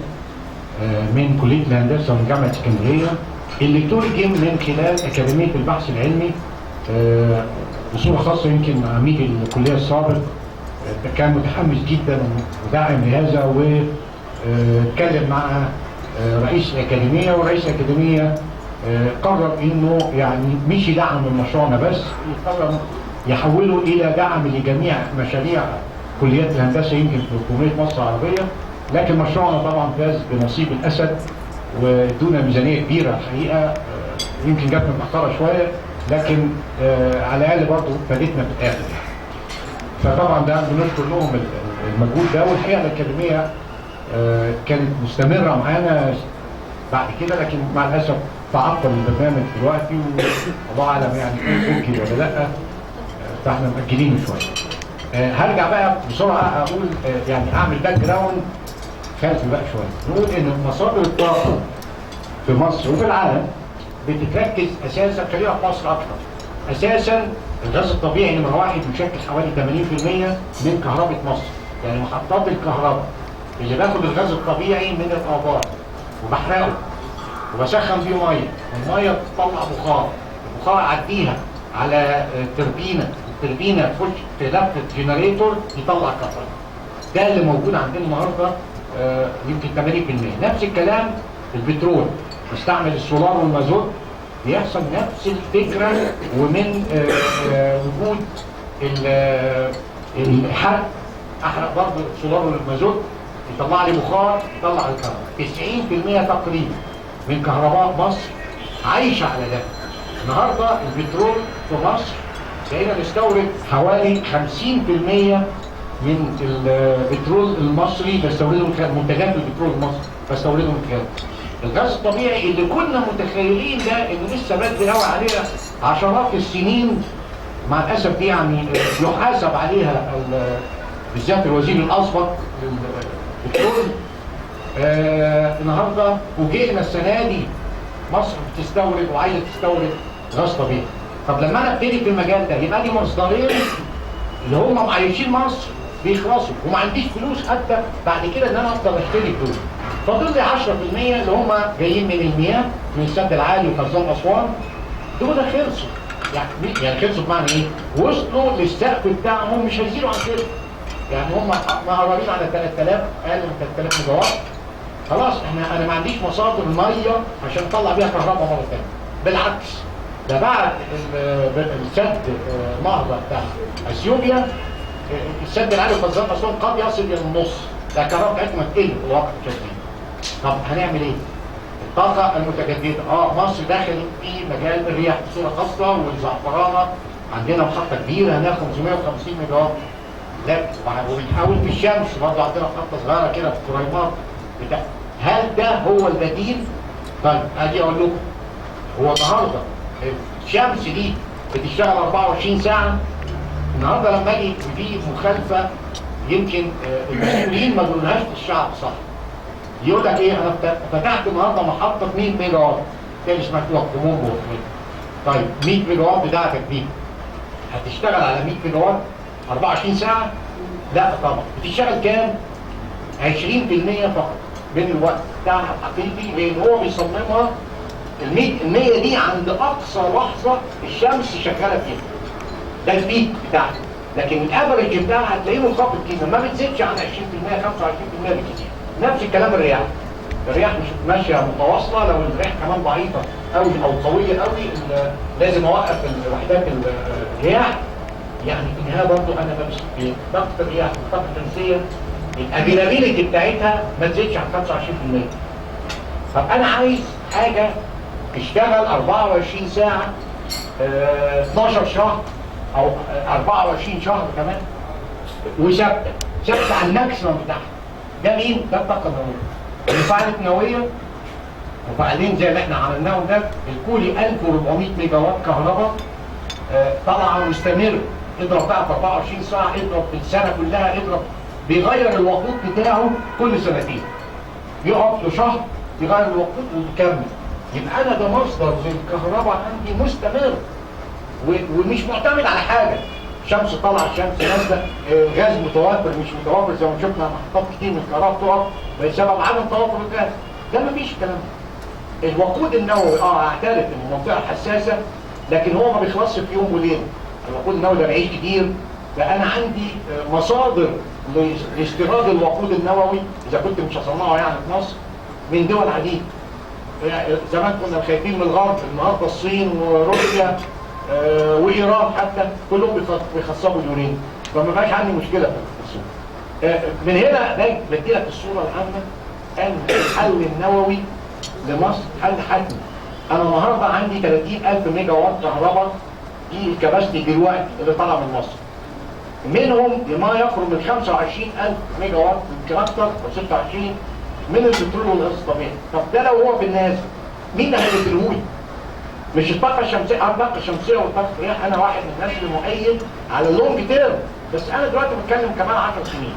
من كليه الهندسه ومن جامعه اسكندريه، اللي ترجم من خلال اكاديميه البحث العلمي بصوره خاصه. يمكن عميد الكليه السابق كان متحمس جدا وداعم لهذا، واتكلم مع رئيس الاكاديميه، ورئيس الاكاديميه قرر انه يعني مش يدعم من مشروعنا بس، قرر يحوله الى دعم لجميع مشاريع كليات الهندسه يمكن في جمهوريه مصر العربيه. لكن مشروعنا طبعا فاز بنصيب الاسد ودون ميزانيه كبيره الحقيقه، يمكن جت متاخره شويه، لكن على الاقل برضه فادتنا في الاخر. فطبعا ده بنشكر لهم المجهود ده. والحقيقه الاكاديميه كانت مستمره معانا بعد كده، لكن مع الاسف تعطل البرنامج دلوقتي، والله اعلم يعني ممكن ولا لا، فاحنا مأجلينه شويه. هرجع بقى بسرعه اقول يعني اعمل باك جراوند خلفي بقى شويه. نقول ان مصادر الطاقه في مصر وفي العالم بتتركز اساسا، خلينا في مصر اكثر. اساسا الغاز الطبيعي نمره واحد بيشكل حوالي 80% من كهرباء مصر، يعني محطات الكهرباء اللي باخد الغاز الطبيعي من الآبار وبحرقه وبسخن بيه ميه، والميه بتطلع بخار، البخار اعديها على تربينه، التربينه تخش في لفه جنريتور يطلع كهرباء. ده اللي موجود عندنا النهارده يمكن 80%. نفس الكلام البترول، نستعمل السولار والمازوت، بيحصل نفس الفكره، ومن وجود الحرق احرق برضه السولار والمازوت يطلع لي بخار يطلع الكهرباء. 90% تقريبا من كهرباء مصر عايشه على ده. النهارده البترول في مصر بقينا نستورد حوالي 50% من البترول المصري، بستورده من منتجات البترول المصري بستورده من الغاز. الغاز الطبيعي اللي كنا متخيلين ده انه لسه بدري قوي عليها عشرات السنين، مع الاسف دي يعني يحاسب عليها بالذات الوزير الاسبق للبترول. النهارده فوجئنا السنه دي مصر بتستورد وعايزه تستورد غاز طبيعي. طب لما انا ابتدي في المجال ده يبقى لي مصدرين اللي هم معيشين مصر بيخلصوا، وما عنديش فلوس حتى بعد كده ان انا افضل اشتري فلوس. فاضل لي 10% اللي هم جايين من المياه من السد العالي وخزان اسوان، دول خلصوا. يعني خلصوا بمعنى ايه؟ وصلوا للسقف بتاعهم، مش هيزيدوا عن كده. يعني هم مقربين على 3000، اقل من 3000 ميجا وات. خلاص انا ما عنديش مصادر ميه عشان اطلع بيها كهرباء مره ثانيه. بالعكس، ده بعد السد النهضه بتاع اثيوبيا، السد العالي وخزان اسوان قد يصل الى النص. ده الكهرباء بتاعتنا تقل في الوقت الجديد. طب هنعمل ايه؟ الطاقه المتجدده، مصر داخل في مجال الرياح بصوره خاصه، والزعفرانه عندنا محطه كبيره هناك 550 ميجا وات. لا، وبنحاول في الشمس برضه عندنا محطه صغيره كده في الكريمات بتاع. هل ده هو البديل؟ طيب ادي اقول لكم، هو النهارده الشمس دي بتشتغل 24 ساعه. النهارده لما اجي في مخالفه يمكن المسؤولين ما بيقولوهاش للشعب صح. يقول لك ايه؟ انا فتحت النهارده محطه 100 ميجا وات، ده مش مكتوب في موجو. طيب 100 ميجا وات بتاعتك دي هتشتغل على 100 ميجا وات 24 ساعه؟ لا طبعا. بتشتغل كام؟ 20% فقط من الوقت بتاعها الحقيقي، لان هو بيصممها ال 100 دي عند اقصى لحظه الشمس شغاله فيها. ده البيك بتاعها، لكن الافرج بتاعها هتلاقيه منخفض كده، ما بتزيدش عن 20% 25% بالكتير. نفس الكلام الرياح مش ماشيه متواصله، لو الرياح كمان ضعيفه قوي او قويه قوي لازم اوقف وحدات الرياح. يعني في النهايه برضه انا بمسك طاقه الرياح والطاقه الشمسيه الافيلابيلتي بتاعتها ما تزيدش عن 25%. طب انا عايز حاجه تشتغل 24 ساعه 12 شهر او 24 شهر كمان، وثابته على الماكسيمم بتاعها. ده مين؟ ده الطاقه النوويه. المفاعلات النوويه مفاعلين زي اللي احنا عملناهم ده، الكولي 1400 ميجا وات كهرباء طالعه مستمره. اضرب بقى في 24 ساعه، اضرب في السنه كلها، اضرب. بيغير الوقود بتاعه كل سنتين، يقعد له شهر يغير الوقود ويكمل. يبقى انا ده مصدر للكهرباء عندي مستمر ومش معتمد على حاجه. شمس طالعه، شمس نازله، غاز متوفر مش متوفر زي ما شفنا محطات كتير من الكهرباء تقف بسبب عدم توفر الغاز. ده مفيش الكلام ده. الوقود النووي اعترف ان المنطقه حساسه، لكن هو ما بيخلصش في يوم وليله. الوقود النووي ده بعيش كتير، فانا عندي مصادر لاستيراد الوقود النووي اذا كنت مش هصنعه يعني في مصر من دول عديده. زمان كنا خايفين من الغرب، النهارده الصين وروسيا وايران حتى كلهم بيخصبوا اليورانيوم، فما بقاش عندي مشكله في السوق. من هنا بدي لك الصوره العامه ان الحل النووي لمصر حل حتمي. انا النهارده عندي 30,000 ميجا وات كهرباء دي الكباستي دلوقتي اللي طالعه من مصر. منهم ما يقرب من 25,000 ميجا وات يمكن اكثر او 26 من البترول والغاز الطبيعي. طب ده لو هو في الناس مين اللي هيديرهولي؟ مش الطاقه الشمسيه، الطاقه الشمسيه والطاقه الرياح. انا واحد من الناس اللي مؤيد على اللونج تيرم، بس انا دلوقتي بتكلم كمان 10 سنين.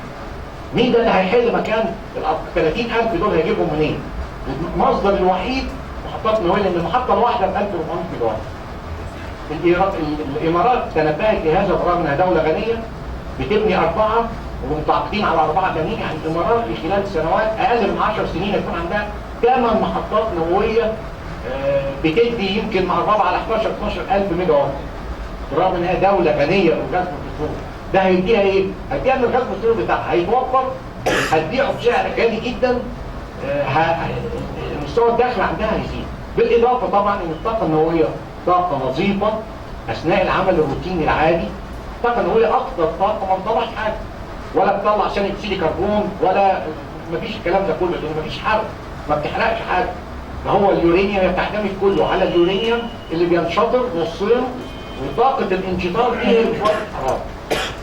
مين ده اللي هيحل مكان ال 30,000 دول؟ هيجيبهم منين؟ المصدر الوحيد محطات نوويه، لان المحطه الواحده ب 1400 ميجا وات. الامارات تنبهت لهذا برغم انها دوله غنيه بتبني 4 ومتعاقدين على 4 تانيين. يعني الامارات في خلال سنوات اقل من 10 سنين يكون عندها 8 محطات نوويه بتدي يمكن مع بعض على 12,000 ميجا وات، برغم انها دوله غنيه بالغاز والبترول. ده هيديها ايه؟ هيديها ان الغاز والبترول بتاعها هيتوفر، هتبيعه بسعر غالي جدا، مستوى الدخل عندها هيزيد. بالاضافه طبعا ان الطاقه النوويه طاقه نظيفه اثناء العمل الروتيني العادي. الطاقه النوويه اكثر طاقه ما بتطلعش حاجه، ولا بتطلع ثاني اكسيد كربون، ولا مفيش الكلام ده كله، لان مفيش حرق، ما بتحرقش حاجه. فهو اليورانيوم بتعتمد كله على اليورانيوم اللي بينشطر نصين، وطاقه الانشطار دي هي بتولد الحراره،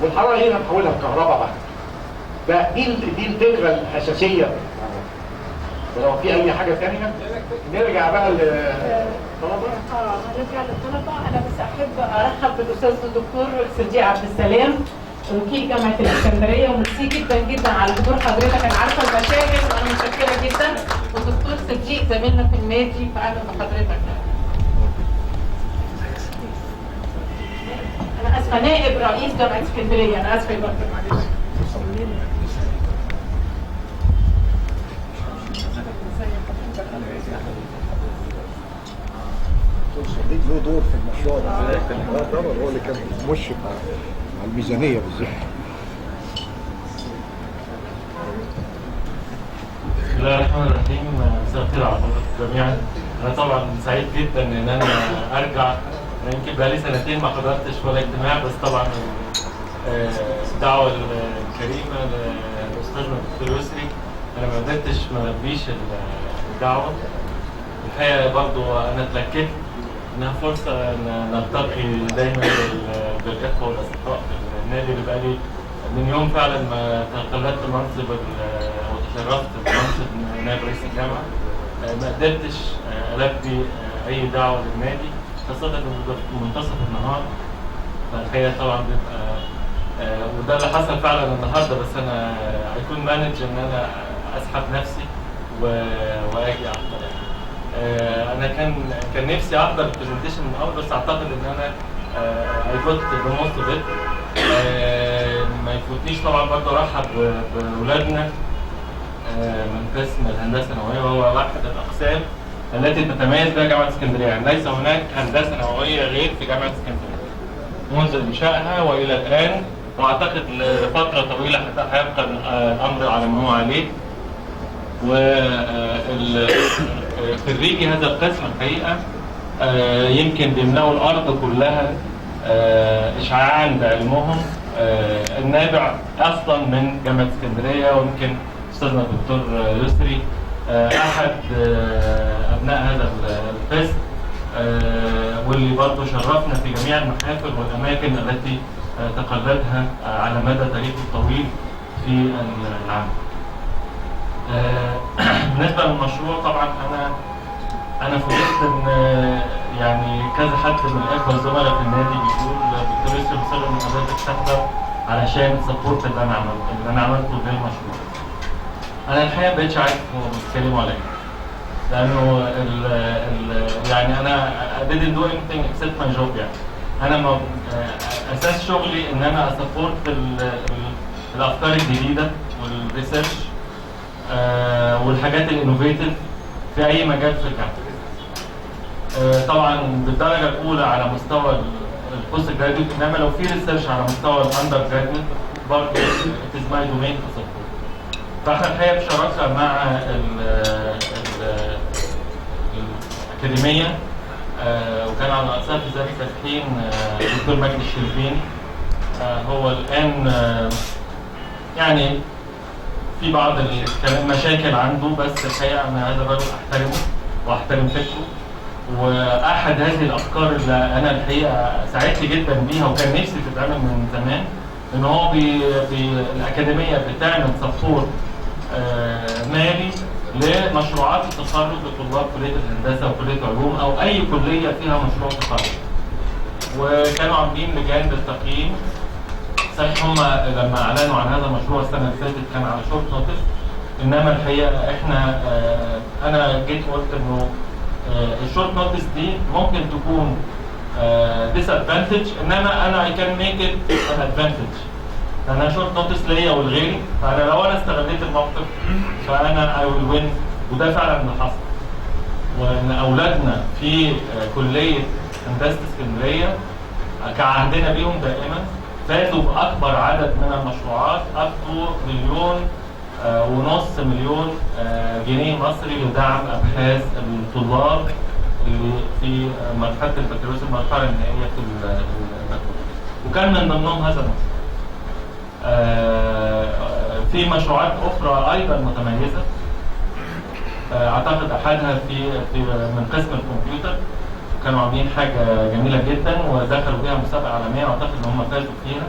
والحراره هي اللي بتحولها لكهرباء بعد. فدي الفكره الاساسيه. ولو في اي حاجه ثانيه نرجع بقى هنرجع للطلبه. انا بس احب ارحب بالاستاذ الدكتور سجي عبد السلام وكيل جامعه الاسكندريه، وميرسي جدا جدا على حضور حضرتك. انا عارفه المشاغل وانا متشكره جدا. والدكتور سجي زميلنا في النادي، فاهلا بحضرتك. انا اسفه، نائب رئيس جامعه اسكندريه. انا اسفه يا دكتور، معلش. صديق له دور في المشروع ده. طبعا هو اللي كان مشرف على الميزانيه بالذات. بسم الله الرحمن الرحيم. مساء الخير على حضراتكم جميعا. انا طبعا سعيد جدا ان انا ارجع. يمكن بقالي سنتين ما حضرتش ولا اجتماع، بس طبعا الدعوه الكريمه لاستاذنا الدكتور يسري انا ما قدرتش ما البيش الدعوه. الحقيقه برضو انا اتلككت انها فرصه ان نلتقي دايما بالاخوه والاصدقاء في النادي اللي بقالي من يوم فعلا ما تقلدت منصب وتشرفت بمنصب نائب رئيس الجامعه. ما قدرتش البي اي دعوه للنادي، خاصه انه في منتصف النهار. فالحقيقه طبعا بيبقى وده اللي حصل فعلا النهارده، بس انا هيكون مانج ان انا اسحب نفسي واجي احضر. انا كان نفسي احضر البرزنتيشن من الاول، بس اعتقد ان انا اي جوت ذا موست اوف ات. ما يفوتنيش طبعا برضه ارحب باولادنا من قسم الهندسه النوويه، وهو واحد الاقسام التي تتميز بها جامعه اسكندريه. يعني ليس هناك هندسه نوويه غير في جامعه اسكندريه منذ انشائها والى الان، واعتقد لفتره طويله هيبقى الامر على ما هو عليه. وخريجي هذا القسم الحقيقه يمكن بيملأوا الارض كلها اشعاعا بعلمهم النابع اصلا من جامعه اسكندريه. ويمكن استاذنا الدكتور يسري احد ابناء هذا القسم، واللي برضه شرفنا في جميع المحافل والاماكن التي تقلدها على مدى تاريخه الطويل في العمل. بالنسبه للمشروع طبعا انا فوجئت ان يعني كذا حد من الاخوه الزملاء في النادي بيقول دكتور يسري مصر ان حضرتك تحضر علشان تسبورت اللي انا عملته للمشروع. انا الحقيقه ما بقتش عارف هو بيتكلموا على ايه، لانه يعني انا didn't do anything except my job. يعني انا اساس شغلي ان انا اسبورت الافكار الجديده والريسيرش والحاجات الانوفيتيف في اي مجال في الجامعه. طبعا بالدرجه الاولى على مستوى البوست جراديويت، انما لو في ريسيرش على مستوى الاندر جراديويت برضه it is my domain to support. فاحنا الحقيقه بشراكه مع الاكاديميه وكان على راسها في ذلك الحين الدكتور مجدي الشربيني. هو الان يعني في بعض المشاكل عنده، بس الحقيقه انا هذا الرجل احترمه واحترم فكره. واحد هذه الافكار اللي انا الحقيقه سعدت جدا بيها وكان نفسي تتعمل من زمان، ان هو الاكاديميه بتعمل سبورت مالي لمشروعات التخرج لطلاب كليه الهندسه وكليه العلوم او اي كليه فيها مشروع تخرج. وكانوا عاملين لجان للتقييم. صحيح هم لما اعلنوا عن هذا المشروع السنه اللي فاتت كان على شورت نوتس، انما الحقيقه احنا انا جيت قلت انه الشورت نوتس دي ممكن تكون ديس ادفانتج، انما انا اي كان ميك ات ان ادفانتج. انا شورت نوتس ليا ولغيري، فانا لو انا استغليت الموقف فانا اي ويل وين. وده فعلا اللي حصل. وان اولادنا في كليه هندسه اسكندريه كعهدنا بيهم دائما فازوا باكبر عدد من المشروعات up to 1.5 مليون جنيه مصري لدعم ابحاث الطلاب اللي في مرحله البكالوريوس، المرحله النهائيه في البكالوريوس. وكان من ضمنهم هذا المشروع. في مشروعات اخرى ايضا متميزه، اعتقد احدها في من قسم الكمبيوتر، كانوا عاملين حاجه جميله جدا ودخلوا بيها مسابقه عالميه واعتقد ان هم فازوا فيها.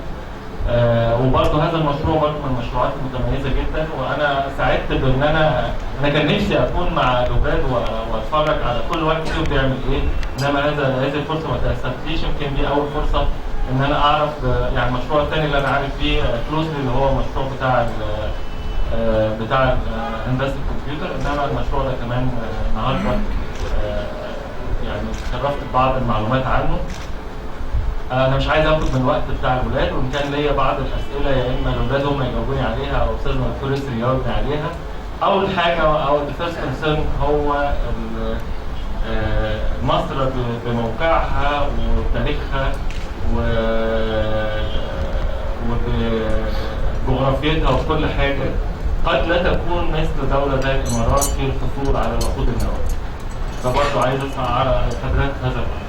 وبرضه هذا المشروع برضه من المشروعات المتميزه جدا، وانا سعدت بان انا كان نفسي اكون مع الاولاد واتفرج على كل واحد فيهم بيعمل ايه، انما هذه الفرصه ما تأسفتليش. يمكن دي اول فرصه ان انا اعرف يعني المشروع الثاني اللي انا عارف فيه كلوزلي اللي هو المشروع بتاع هندسه الكمبيوتر، انما المشروع ده كمان النهارده يعني تشرفت ببعض المعلومات عنه. انا مش عايز اخد من الوقت بتاع الولاد، وان كان ليا بعض الاسئله يا اما الاولاد هم يجاوبوني عليها او استاذ دكتور يسري يجاوبني عليها. اول حاجه او الفيرست كونسيرن هو مصر بموقعها وتاريخها وبجغرافيتها وكل حاجه قد لا تكون مثل دوله زي الامارات في الحصول على الوقود النووي. فبرضه عايز اسمع على حضرتك هذا الامر،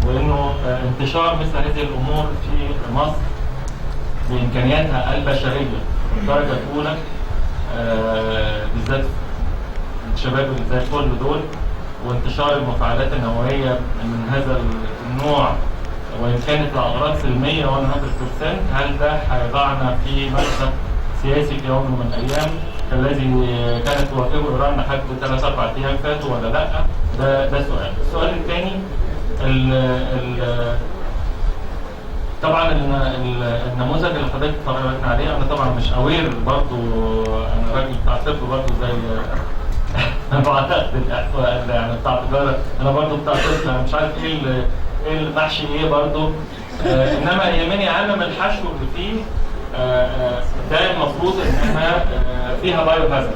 وانه انتشار مثل هذه الامور في مصر بامكانياتها البشريه الدرجه الاولى، بالذات الشباب اللي زي الفل دول، وانتشار المفاعلات النوويه من هذا النوع وان كانت لاغراض سلميه 100%، هل ده هيضعنا في مشهد سياسي في يوم من الايام الذي كانت تواجهه ايران لحد 3-4 ايام فاتوا ولا لا؟ ده سؤال. السؤال الثاني طبعا النموذج اللي حضرتك اتفرجنا عليه، انا طبعا مش اوير برضه، انا راجل بتاع طب برضه زي انا بعتقد الاحصاء يعني بتاع تجاره، انا برضه بتاع طب، انا مش عارف ايه المحشي ايه برضه، انما يهمني عالم الحشو اللي فيه ده المفروض انها فيها بايو هازارد.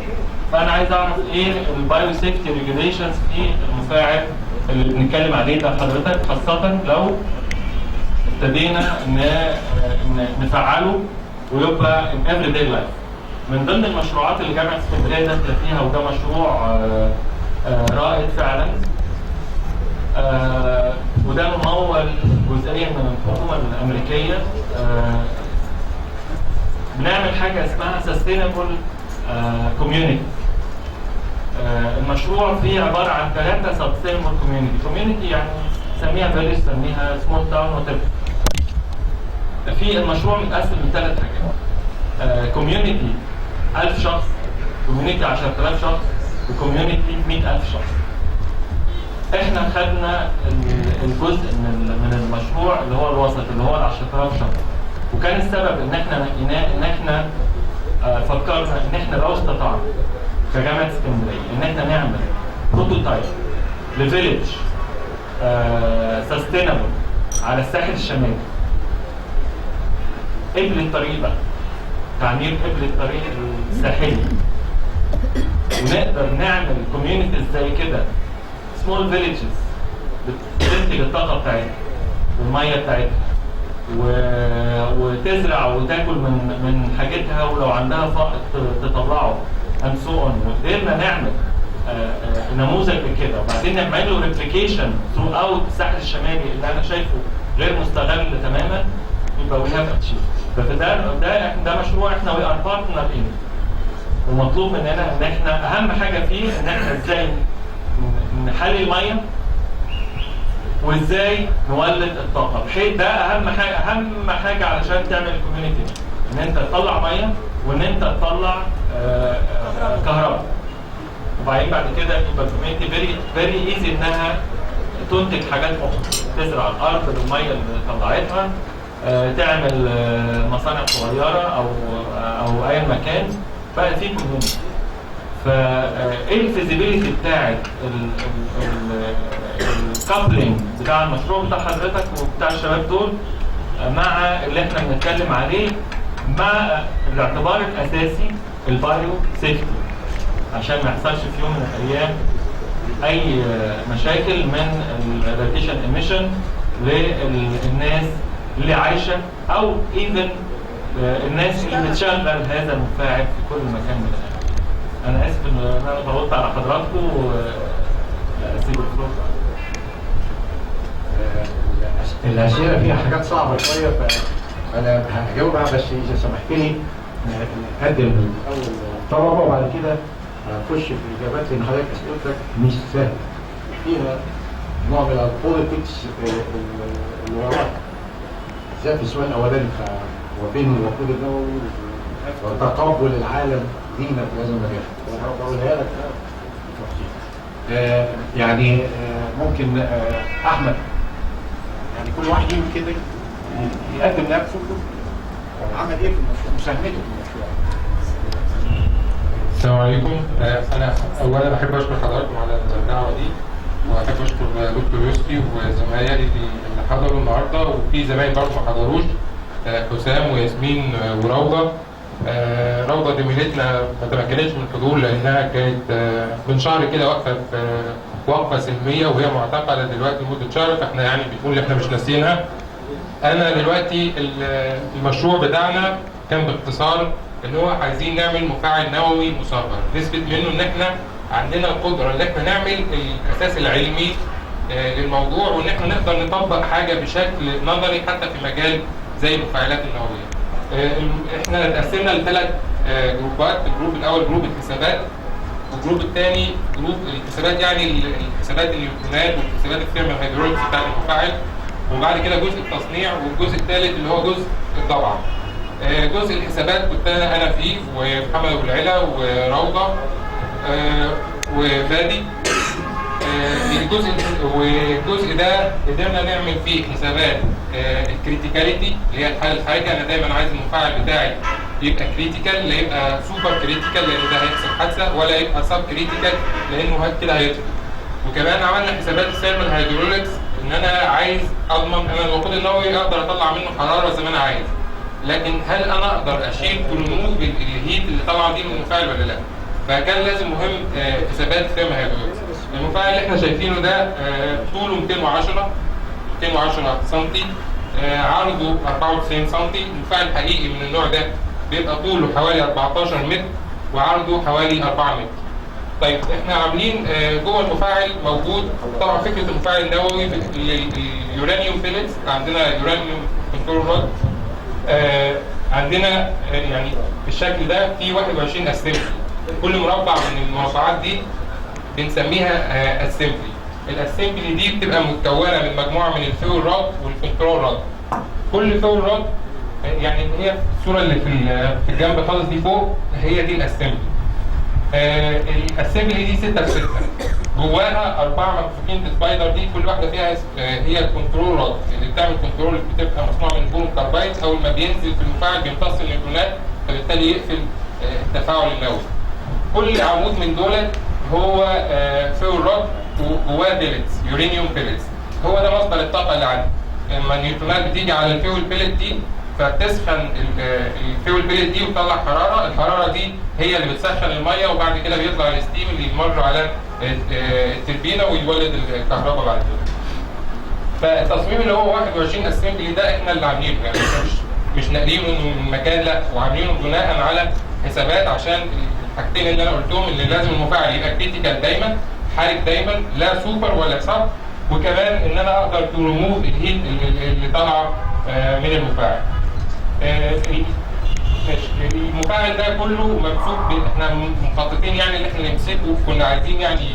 فانا عايز اعرف ايه البايو سيفتي ريجوليشنز في المفاعل اللي بنتكلم عليه ده حضرتك، خاصة لو ابتدينا نفعله ويبقى in everyday life. من ضمن المشروعات اللي جامعة اسكندرية داخلة فيها، وده مشروع رائد فعلا، وده ممول جزئيا من الحكومة الأمريكية، بنعمل حاجة اسمها sustainable community. المشروع فيه عبارة عن 3 sustainable community يعني سميها فيليج، سميها سمول تاون وتبقى. في المشروع متقسم من 3 حاجات، كوميونتي 1000 شخص، كوميونتي 10000 شخص، وكوميونتي 100000 شخص. احنا خدنا الجزء من المشروع اللي هو الوسط اللي هو 10000 شخص، وكان السبب ان احنا نقيناه ان احنا فكرنا ان احنا لو استطعنا كجامعة اسكندرية ان احنا نعمل بروتوتايب لفيليج سستينابل على الساحل الشمالي، قبل الطريق بقى، تعمير قبل الطريق الساحلي، ونقدر نعمل كوميونيتيز زي كده، سمول فيليجز بتنتج الطاقة بتاعتها والمية بتاعتها وتزرع وتاكل من حاجتها، ولو عندها فائض تطلعه and so on. وقدرنا نعمل نموذج كده، وبعدين نعمل له ريبليكيشن ثرو اوت الساحل الشمالي اللي انا شايفه غير مستغل تماما، يبقى وي هاف اتشيف. فده مشروع احنا وي ار بارتنر ان، ومطلوب مننا ان احنا اهم حاجه فيه ان احنا ازاي نحلي الميه وازاي نولد الطاقه، بحيث ده اهم حاجه علشان تعمل الكوميونتي، ان انت تطلع ميه وان انت تطلع كهرباء. وبعدين بعد كده يبقى الكوميونتي فيري ايزي انها تنتج حاجات اخرى، تزرع الارض بالميه اللي طلعتها، تعمل مصانع صغيره او اي مكان بقى فيه كوميونتي. فايه الفيزيبيليتي بتاعت الكابلينج بتاع المشروع بتاع حضرتك وبتاع الشباب دول مع اللي احنا بنتكلم عليه، مع الاعتبار الاساسي البايو سيفتي، عشان ما يحصلش في يوم من الايام اي مشاكل من الراديشن ايميشن للناس اللي عايشه او ايفن الناس اللي بتشغل هذا المفاعل في كل مكان من العالم. انا اسف ان انا طولت على حضراتكم واسيب الفلوس. الاسئله فيها حاجات صعبه شويه فانا هجاوبها، بس اذا سمحت لي نقدم اول طلبه وبعد كده هنخش في الاجابات، لان حضرتك اسئلتك مش سهله، فيها نوع من البوليتكس اللي وراها، بالذات في السؤال الاولاني بتاع وبين الوقود النووي وتقبل العالم دينا في هذا المجال. وانا بقولها لك يعني ممكن احمد يعني كل واحد يجي كده يقدم نفسه عمل ايه في المشروع، مساهمته في المشروع. السلام عليكم. انا اولا احب اشكر حضراتكم على الدعوه دي، واحب اشكر دكتور يوسفي وزمايلي اللي حضروا النهارده، وفي زمايل برضه ما حضروش، حسام وياسمين وروضه. روضه زميلتنا ما تمكنتش من الحضور لانها كانت من شهر كده واقفه في وقفه سلميه وهي معتقله دلوقتي لمده شهر، فاحنا يعني بنقول احنا مش ناسيينها. انا دلوقتي المشروع بتاعنا كان باختصار ان هو عايزين نعمل مفاعل نووي مصغر، نثبت منه ان احنا عندنا القدره ان احنا نعمل الاساس العلمي للموضوع، وان احنا نقدر نطبق حاجه بشكل نظري حتى في مجال زي المفاعلات النوويه. احنا اتقسمنا لثلاث جروبات. الجروب الاول جروب الحسابات، والجروب الثاني جروب الحسابات يعني الحسابات النيوترونات والحسابات الثيرموهيدروليكس بتاعت المفاعل، وبعد كده جزء التصنيع، والجزء الثالث اللي هو جزء الضبعه. جزء الحسابات كنت انا فيه ومحمد ابو العلا وروضه وفادي. والجزء ده قدرنا نعمل فيه حسابات الكريتيكاليتي اللي هي الحاله الحرجه. انا دايما عايز المفاعل بتاعي يبقى كريتيكال، لا يبقى سوبر كريتيكال لان ده هيحصل حادثه، ولا يبقى سب كريتيكال لانه كده هيطفي. وكمان عملنا حسابات الثيرمال هيدروليكس، ان انا عايز اضمن انا الوقود النووي اقدر اطلع منه حراره زي ما انا عايز، لكن هل انا اقدر اشيل كلموج الهيت اللي طالعه دي من المفاعل ولا لا؟ فكان لازم مهم حسابات الثيرمال هيدروليكس. المفاعل اللي احنا شايفينه ده طوله 210 سم، عرضه 94 سم. المفاعل الحقيقي من النوع ده بيبقى طوله حوالي 14 متر وعرضه حوالي 4 متر. طيب احنا عاملين جوه المفاعل موجود طبعا فكره المفاعل النووي اليورانيوم بيلتس. عندنا يورانيوم كنترول رود، عندنا يعني بالشكل ده في 21 اسمبلي. كل مربع من المربعات دي بنسميها اسمبلي. الاسمبلي دي بتبقى متكونه من مجموعه من الفيول رود والكنترول رود. كل فيول رود يعني هي الصوره اللي في الجنب خالص دي فوق هي دي الاسمبلي. الاسمبلي دي 6 في 6 جواها 4 مكفوفين سبايدر. دي كل واحده فيها هي الكنترول رود اللي بتعمل كنترول، بتبقى مصنوعه من البوم كاربايد. اول ما بينزل في المفاعل بيمتص النيوترونات فبالتالي يقفل التفاعل النووي. كل عمود من دول هو فيول رود وجواه بيلتس يورانيوم بيلتس. هو ده مصدر الطاقه اللي عندي. لما النيوترونات بتيجي على الفيول بيلت دي فتسخن الفيول بيلت دي وتطلع حراره. الحراره دي هي اللي بتسخن الميه، وبعد كده بيطلع الستيم اللي يمر على التربينه ويولد الكهرباء بعد كده. فالتصميم اللي هو 21 اسمبلي ده احنا اللي عاملينه، يعني مش ناقلينه من مكان، لا، وعاملينه بناء على حسابات عشان الحاجتين اللي انا قلتهم، اللي لازم المفاعل يبقى كريتيكال دايما، حارق دايما، لا سوبر ولا سب، وكمان ان انا اقدر تو ريموف الهيت اللي طالعه من المفاعل. المفاعل ده كله ممسوك احنا مخططين يعني اللي احنا نمسكه. كنا عايزين يعني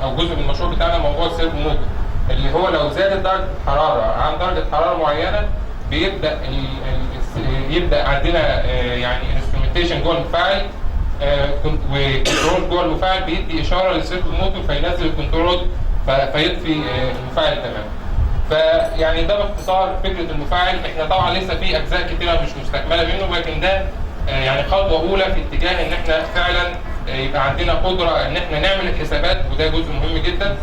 او جزء من المشروع بتاعنا موضوع السيرفو موتور، اللي هو لو زادت درجه الحراره عن درجه حراره معينه يبدا عندنا يعني انسترومنتيشن جوه المفاعل وكنترول جوه المفاعل بيدي اشاره للسيرفو موتور فينزل الكنترول فيطفي المفاعل تماما. فيعني ده باختصار فكره المفاعل. احنا طبعا لسه في اجزاء كتيره مش مستكمله منه، لكن ده يعني خطوه اولى في اتجاه ان احنا فعلا يبقى عندنا قدره ان احنا نعمل الحسابات، وده جزء مهم جدا.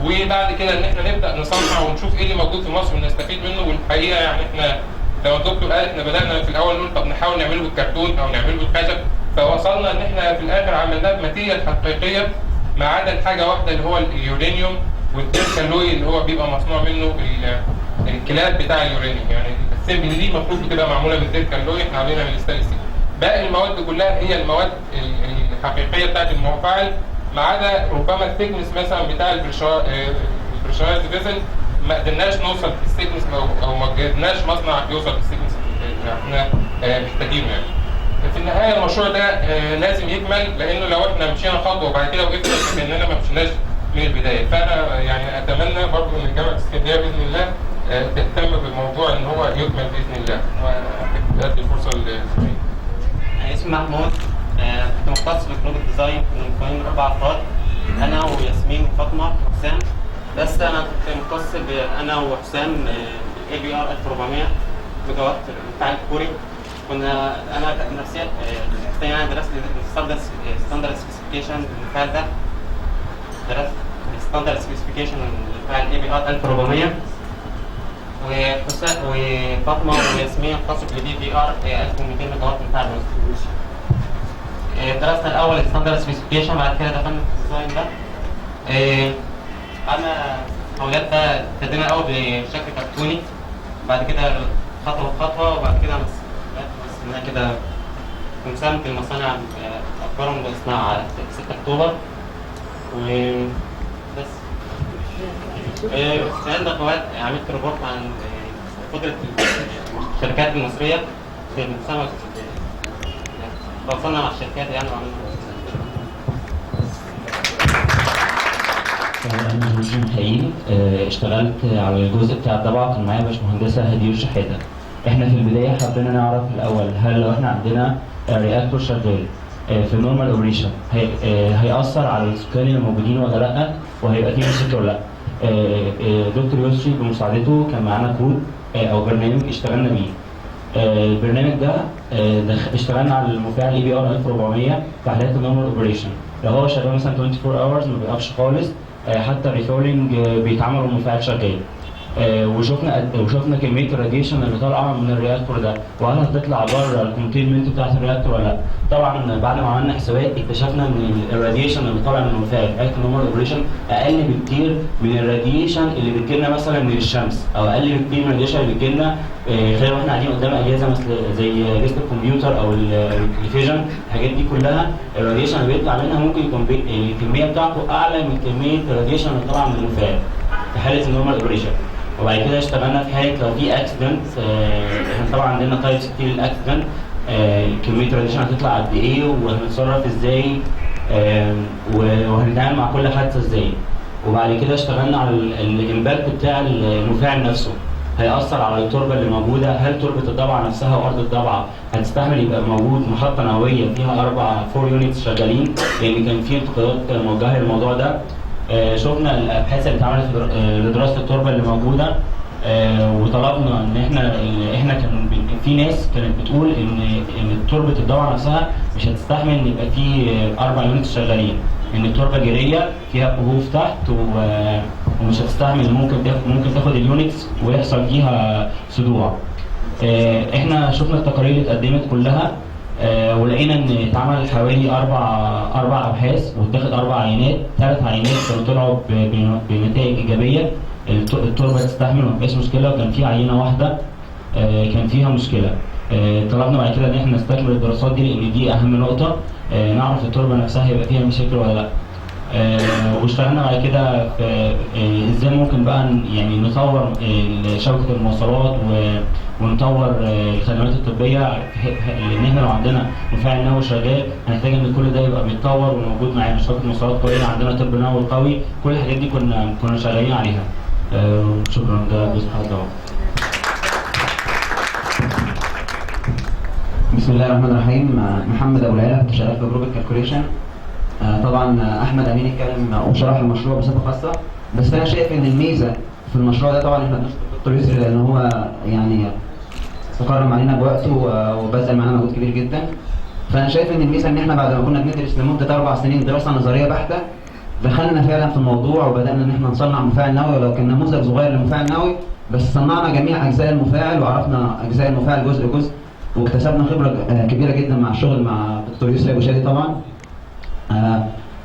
وبعد كده ان احنا نبدا نصنع ونشوف ايه اللي موجود في مصر ونستفيد منه. والحقيقه يعني احنا لو الدكتور قال احنا بدانا في الاول نقول طب نحاول نعمله بالكرتون او نعمله بالخشب، فوصلنا ان احنا في الاخر عملناه بماتيريال حقيقيه ما عدا الحاجه واحده اللي هو اليورانيوم والديركالوي اللي هو بيبقى مصنوع منه الكلاب بتاع اليورانيوم. يعني السيمبل دي المفروض بتبقى معموله من الديركالوي، احنا عاملينها من الستانلس ستيل. باقي المواد كلها هي المواد الحقيقيه بتاعت المفاعل، ما عدا ربما الثيكنس مثلا بتاع البريشرايزد فيزل ما قدرناش نوصل في الثيكنس او ما قدرناش مصنع يوصل في الثيكنس اللي احنا محتاجينه. يعني في النهايه المشروع ده لازم يكمل، لانه لو احنا مشينا خطوه وبعد كده وقفنا كاننا ما مشيناش من البدايه. فانا يعني اتمنى برضه ان جامعه اسكندريه باذن الله تهتم بموضوع ان هو يكمل باذن الله. وادي الفرصه للزميل. اسمي محمود، كنت مختص بجروب الديزاين، كنا مكونين 4 أفراد، انا وياسمين وفاطمه وحسام. بس انا كنت مختص انا وحسام ABR 1400 ميجا وات بتاع الكوري. كنا انا نفسيا انا درست ستاندرد سبيسيفيكيشن للمفاعل ده، درست ستاندرد سبيسيفيكيشن بتاع ABR 1400. وفاطمه وياسمين اختصوا بالDVR 1200 ميجا وات بتاع الويست. درست الاول ستاندرد سبيسيفيكيشن، بعد كده دخلنا في الديزاين ده. انا المحاولات ده ابتدينا الاول بشكل كرتوني، بعد كده خطوه بخطوه، وبعد كده مسكنا كده مساهمة المصانع افكارهم باصناع 6 اكتوبر وبس. السنه ده عملت ريبورت عن قدره الشركات المصريه في المساهمه، تواصلنا مع الشركات يعني وعملنا. أنا مهندس ميخائيل، اشتغلت على الجزء بتاع الطبعة، كان معايا باشمهندسة هدير شحاتة. احنا في البداية حبينا نعرف الأول هل لو احنا عندنا رياكتور شغال في نورمال اوبريشن هيأثر على السكان اللي موجودين ولا لأ، وهيبقى فيه مشاكل ولا لأ. دكتور يسري بمساعدته كان معانا كود أو برنامج اشتغلنا بيه. البرنامج ده اشتغلنا على المفاعل ABR 1400 في حالات النورمال اوبريشن. لو هو شغال مثلا 24 hours ما بيقفش خالص، حتى الريفولينج بيتعمل والمفاعل شغال. وشفنا كميه الراديشن اللي طالعه من الرياكتور ده، وهل هتطلع بره الكونتينمنت بتاعت الرياكتور ولا لا. طبعا بعد ما عملنا حسابات اكتشفنا ان الراديشن اللي طالع من المفاعل بتاعت النورمال اوبريشن اقل بكتير من الراديشن اللي بتجيلنا مثلا من الشمس، او اقل بكتير من الراديشن اللي بتجيلنا خلال واحنا قاعدين قدام اجهزه مثل زي اجهزه الكمبيوتر او التلفزيون. الحاجات دي كلها الراديشن اللي بيطلع منها ممكن يكون الكميه بتاعته اعلى من كميه الراديشن اللي طالعه من المفاعل في حاله النورمال اوبريشن. وبعد كده اشتغلنا في حاله لو في اكسيدنت، احنا طبعا عندنا تايبس كتير للاكسيدنت، كميه الراديشن هتطلع قد ايه وهنتصرف ازاي، وهنتعامل مع كل حادثه ازاي. وبعد كده اشتغلنا على الامباكت بتاع المفاعل نفسه، هيأثر على التربه اللي موجوده، هل تربه الضبعه نفسها وارض الضبعه هتستحمل يبقى موجود محطه نوويه فيها 4 يونتس شغالين، لان كان في انتقادات موجهه للموضوع ده. شفنا الابحاث اللي اتعملت لدراسه التربه اللي موجوده، وطلبنا ان احنا كان في ناس كانت بتقول ان تربه الضبعه نفسها مش هتستحمل ان يبقى في 4 يونتس شغالين، ان التربه جيريه فيها كهوف تحت ومش هتستحمل، ممكن تاخد اليونتس ويحصل فيها صدوع. احنا شفنا التقارير اللي اتقدمت كلها، ولقينا ان اتعمل حوالي 4 ابحاث واتاخد 4 عينات، 3 عينات كانوا طلعوا بنتائج ايجابيه، التربه تستحمل وما فيهاش مشكله، وكان في عينه واحده كان فيها مشكله. طلبنا بعد كده ان احنا نستكمل الدراسات دي لان دي اهم نقطه، نعرف التربه نفسها هيبقى فيها مشاكل ولا لا. واشتغلنا بعد كده في ازاي ممكن بقى يعني نطور شبكه المواصلات ونطور الخدمات الطبيه، لان احنا لو عندنا مفاعل نووي شغال هنحتاج ان كل ده يبقى بيتطور وموجود معانا، شبكه مواصلات قويه، عندنا طب نووي قوي، كل الحاجات دي كنا شغالين عليها. شكرا، ده جزء حاجه. بسم الله الرحمن الرحيم. محمد ابو العلا، كنت شغال في جروب الكالكوليشن. طبعا احمد امين اتكلم وشرح المشروع بصفه خاصه، بس انا شايف ان الميزه في المشروع ده، طبعا احنا بنشكر الدكتور يسري لان هو يعني تكرم علينا بوقته وبذل معانا مجهود كبير جدا. فانا شايف ان الميزه ان احنا بعد ما كنا بندرس لمده 4 سنين دراسه نظريه بحته، دخلنا فعلا في الموضوع وبدانا ان احنا نصنع مفاعل نووي، ولو كان نموذج صغير لمفاعل نووي بس صنعنا جميع اجزاء المفاعل وعرفنا اجزاء المفاعل جزء جزء، واكتسبنا خبره كبيره جدا مع الشغل مع الدكتور يسري ابو شادي طبعا.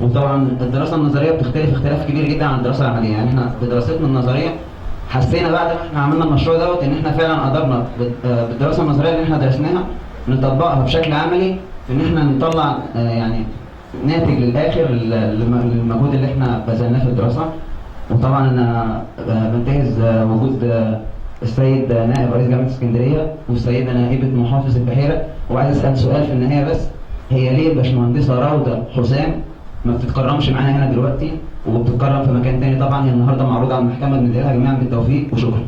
وطبعا الدراسه النظريه بتختلف اختلاف كبير جدا عن الدراسه العمليه، يعني احنا بدراستنا النظريه حسينا بعد ما احنا عملنا المشروع دوت ان احنا فعلا قدرنا بالدراسه النظريه اللي احنا درسناها نطبقها بشكل عملي، في ان احنا نطلع يعني ناتج للاخر للمجهود اللي احنا بذلناه في الدراسه. وطبعا انا بنتهز وجود السيد نائب رئيس جامعه اسكندريه والسيده نائبه محافظ البحيره، وعايز اسال سؤال في النهايه بس، هي ليه الباشمهندسه راوده حسام ما بتتكرمش معانا هنا دلوقتي وبتتكرم في مكان تاني؟ طبعا هي النهارده معروضه على المحكمه، بندعي لها جميعا بالتوفيق وشكرا.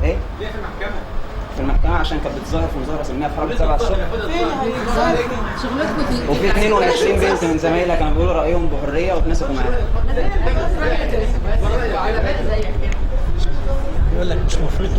ايه؟ في المحكمة عشان كانت بتظاهر في مظاهرة سلمية في حرب 7 الصبح. وفي 22 بنت من زمايلها كانوا بيقولوا رأيهم بحرية واتمسكوا معاها. يقول لك مش مفروض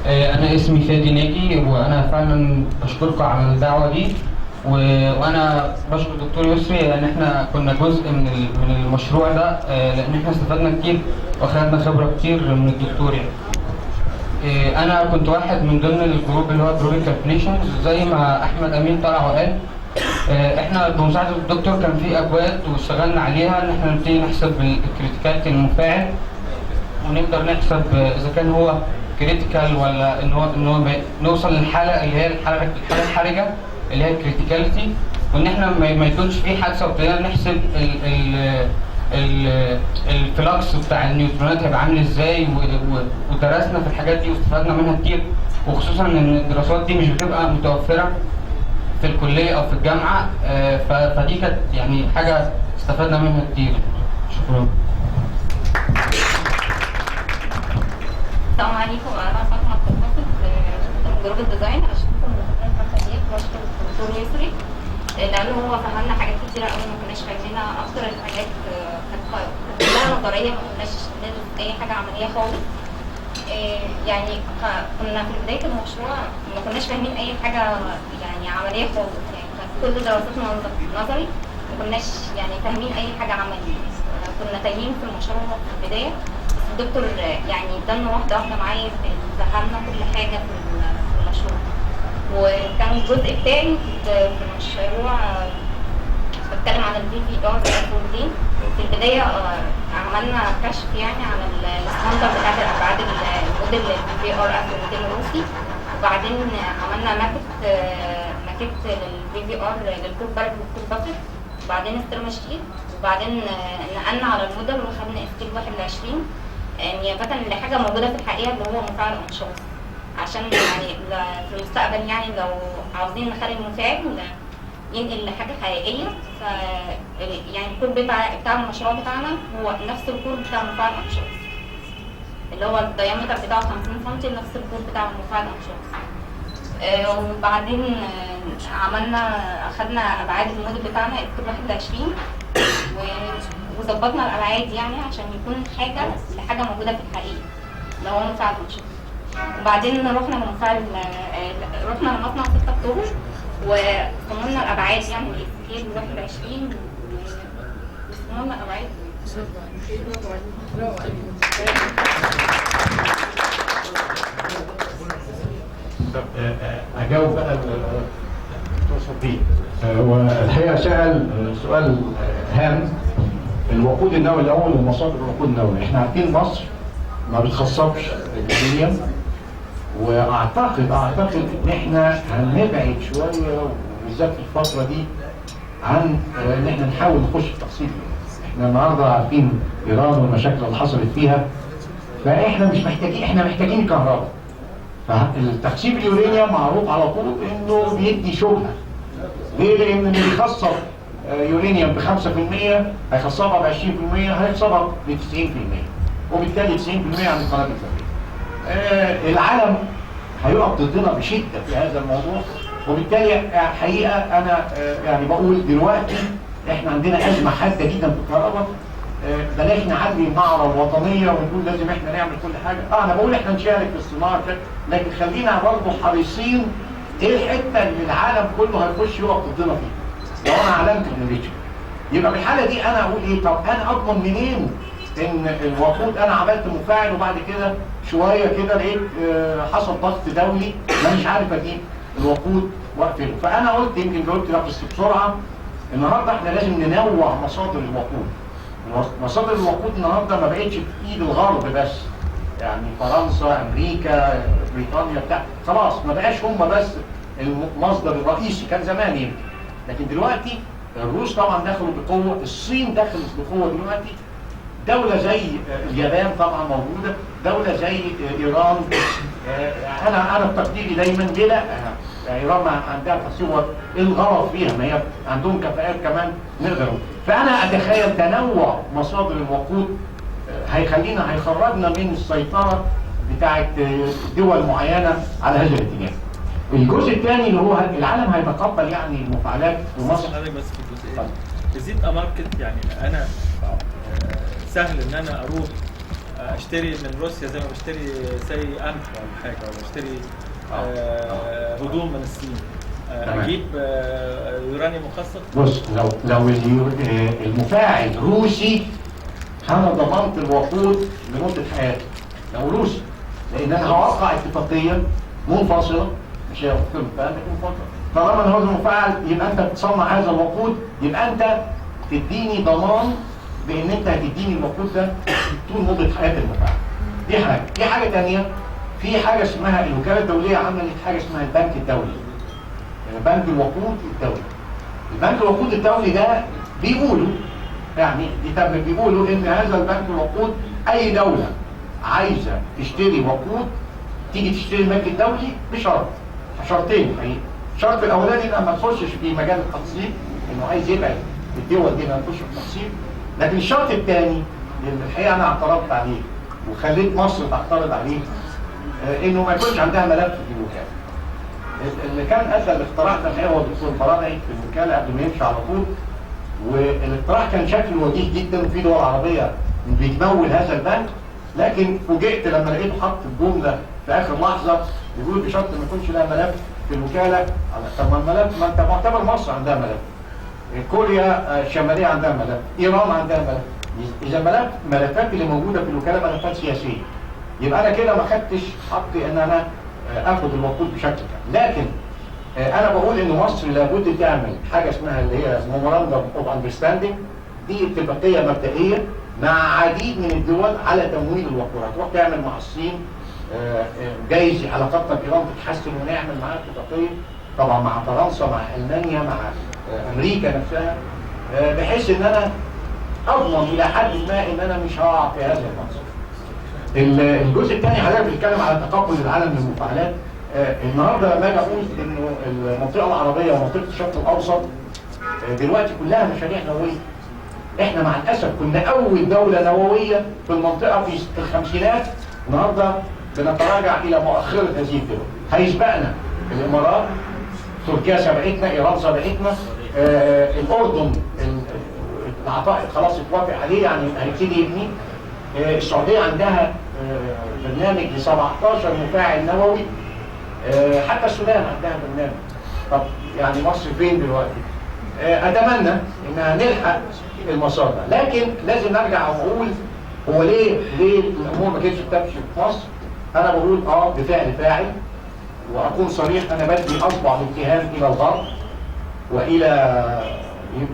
أنا اسمي فادي ناجي، وأنا فعلا بشكركم على الدعوة دي، وأنا بشكر الدكتور يسري لأن إحنا كنا جزء من المشروع ده، لأن إحنا استفدنا كتير وأخدنا خبرة كتير من الدكتور يعني. أنا كنت واحد من ضمن الجروب اللي هو جروب الكالكوليشنز زي ما أحمد أمين طلع وقال. إحنا بمساعدة الدكتور كان في أكواد واشتغلنا عليها إن إحنا نبتدي نحسب الكريتيكاليتي المفاعل، ونقدر نحسب إذا كان هو كريتيكال ولا ان هو نوصل للحاله اللي هي الحاله الحرجه اللي هي الكريتيكاليتي، وان احنا ما يكونش في حادثه، وابتدينا نحسب الفلكس بتاع النيوترونات هيبقى عامل ازاي، ودرسنا في الحاجات دي واستفدنا منها كتير، وخصوصا ان الدراسات دي مش بتبقى متوفره في الكليه او في الجامعه، فدي كانت يعني حاجه استفدنا منها كتير. شكرا. السلام عليكم، انا فاطمه الطفافي من جروب الديزاين. اشكركم الخليج واشكر الدكتور يسري لانه هو فهمنا حاجات كتيره قوي ما كناش فاهمينها. اكتر الحاجات كانت كلها نظريه، ما كناش ندرس اي حاجه عمليه خالص. يعني كنا في بدايه المشروع ما كناش فاهمين اي حاجه يعني عمليه خالص، يعني كانت كل دراستنا نظري، ما كناش يعني فاهمين اي حاجه عمليه. كنا تايهين في المشروع في البدايه. الدكتور يعني ادالنا واحده معايا، فهمنا كل حاجه في المشروع. وكان الجزء الثاني في المشروع بتكلم عن الVVR والفولدين. في البدايه عملنا كشف يعني عن الستاندرد بتاعت الابعاد الموديل الVVR الروسي، وبعدين عملنا ماكيت للVVR للكور بارد والكور باكت، وبعدين ستيرما شيت، وبعدين نقلنا على الموديل وخدنا سكيل 21 نيابة لحاجة موجودة في الحقيقة اللي هو مفاعل أنشاص، عشان يعني في المستقبل يعني لو عاوزين نخلي المفاعل ينقل لحاجة حقيقية. ف يعني الكور بتاع المشروع بتاعنا هو نفس الكور بتاع مفاعل أنشاص، اللي هو الديامتر بتاعه 50 سم، نفس الكور بتاع مفاعل أنشاص. وبعدين أخدنا أبعاد الموديل بتاعنا سكيل 21 وظبطنا الابعاد يعني عشان يكون حاجه موجوده في الحقيقه اللي هو مفاعل انشاص. وبعدين رحنا لمصنع 6 اكتوبر وصممنا الابعاد يعني السكيل 21 وصممنا الابعاد. طب اجاوب بقى الدكتور صديق. والحقيقه سال سؤال هام. الوقود النووي الاول ومصادر الوقود النووي، احنا عارفين مصر ما بتخصبش اليورانيوم، واعتقد ان احنا هنبعد شويه وبالذات في الفتره دي عن ان احنا نحاول نخش في تخصيب. احنا النهارده عارفين ايران والمشاكل اللي حصلت فيها، فاحنا مش محتاجين، احنا محتاجين كهرباء. فالتخصيب اليورانيوم معروف على طول انه بيدي شبهه. ليه؟ لان اللي بيخصب يورانيوم ب 5% هيخصبها ب 20%، هيخصبها ب 90%، وبالتالي 90% عن القنابل الذريه. العالم هيقف ضدنا بشده في هذا الموضوع، وبالتالي حقيقه انا يعني بقول دلوقتي احنا عندنا ازمه حاده جدا في الكهرباء. بلاش نعلي النعره الوطنيه ونقول لازم احنا نعمل كل حاجه. انا بقول احنا نشارك في الصناعه، لكن خلينا برضه حريصين ايه الحته اللي العالم كله هيخش يقف ضدنا فيها. لو انا علمت الانريتشن يبقى في الحاله دي انا اقول ايه؟ طب انا اضمن منين ان الوقود انا عملت مفاعل وبعد كده شويه كده لقيت حصل ضغط دولي مانيش عارف اجيب الوقود واقفله. فانا قلت يمكن جاوبت بس بسرعه. النهارده احنا لازم ننوع مصادر الوقود. مصادر الوقود النهارده ما بقتش في ايد الغرب بس، يعني فرنسا، امريكا، بريطانيا بتاع، خلاص ما بقاش هم بس المصدر الرئيسي، كان زمان يمكن. لكن دلوقتي الروس طبعا دخلوا بقوه، الصين دخلت بقوه دلوقتي، دولة زي اليابان طبعا موجودة، دولة زي إيران. أنا بتقديري دايما ليه لا؟ إيران عندها تصور إيه الغلط فيها؟ ما هي عندهم كفاءات كمان نقدر. فأنا أتخيل تنوع مصادر الوقود هيخرجنا من السيطرة بتاعت دول معينة على هذا الاتجاه. الجزء الثاني اللي هو العالم هيتقبل يعني المفاعلات في مصر. بس في الجزئيه يزيد ماركت، يعني انا سهل ان انا اروح اشتري من روسيا زي ما بشتري زي قمح ولا حاجه، ولا اشتري هدوم من الصين، اجيب يورانيوم مخصص. بص، لو المفاعل روسي انا ضمنت الوقود لمده حياتي لو روسي، لان انا هوقع اتفاقيه منفصله مش هي اتفاقيه منفصله. طالما ان هو المفاعل يبقى انت بتصنع هذا الوقود، يبقى انت تديني ضمان بان انت هتديني الوقود ده طول مده حياه المفاعل. دي حاجه ثانيه. في حاجه اسمها الوكاله الدوليه عملت حاجه اسمها البنك الدولي، بنك الوقود الدولي. البنك الوقود الدولي ده بيقولوا ان هذا البنك الوقود اي دوله عايزه تشتري وقود تيجي تشتري البنك الدولي شرطين حقيقي. الشرط الاولاني ان ما تخشش في مجال التقسيم، انه عايز يبعد الدول دي ما تخش في التقسيم. لكن الشرط الثاني اللي الحقيقه انا اعترضت عليه وخليت مصر تعترض عليه، انه ما يكونش عندها ملف في الوكاله. اللي كان ادى الاختراع ده الحقيقه هو الدكتور الفراعني في الوكاله قبل ما يمشي على طول، والاختراع كان شكله وجيه جدا وفي دول عربيه بتمول هذا البنك. لكن فوجئت لما لقيته حط الجمله في اخر لحظه بيقول بشرط ما يكونش لها ملف في الوكاله. طب ما الملف، ما انت معتبر مصر عندها ملف، كوريا الشماليه عندها ملف، ايران عندها ملف. اذا ملفات اللي موجوده في الوكاله ملفات سياسيه، يبقى انا كده ما خدتش حقي ان انا اخد الوقود بشكل كامل. لكن انا بقول ان مصر لابد تعمل حاجه اسمها اللي هي ميموراندوم اوف اندرستاندينج. دي اتفاقيه مبدئيه مع عديد من الدول على تمويل الوقود. هتروح تعمل مع الصين، جايز علاقاتنا بايران تتحسن ونعمل معاها اتفاقيه، طبعا مع فرنسا، مع المانيا، مع امريكا نفسها، بحيث ان انا اضمن الى حد ما ان انا مش هقع في هذا المنصب. الجزء الثاني حضرتك بتتكلم على تقبل العالم للمفاعلات. النهارده لما اجي اقول انه المنطقه العربيه ومنطقه الشرق الاوسط دلوقتي كلها مشاريع نوويه. احنا مع الاسف كنا اول دوله نوويه في المنطقه في الخمسينات، النهارده بنتراجع الى مؤخره هذه الدول. هيسبقنا الامارات، تركيا سبقتنا، ايران سبقتنا، الاردن العطاء خلاص اتوافق عليه يعني هيبتدي يبني. السعوديه عندها برنامج ل 17 مفاعل نووي، حتى السودان عندها برنامج. طب يعني مصر فين دلوقتي؟ اتمنى ان نلحق المسار ده، لكن لازم نرجع ونقول هو ليه الامور ما كانتش بتمشي في مصر. انا بقول بفعل فاعل، واكون صريح، انا بدي اصبع الاتهام الى الغرب والى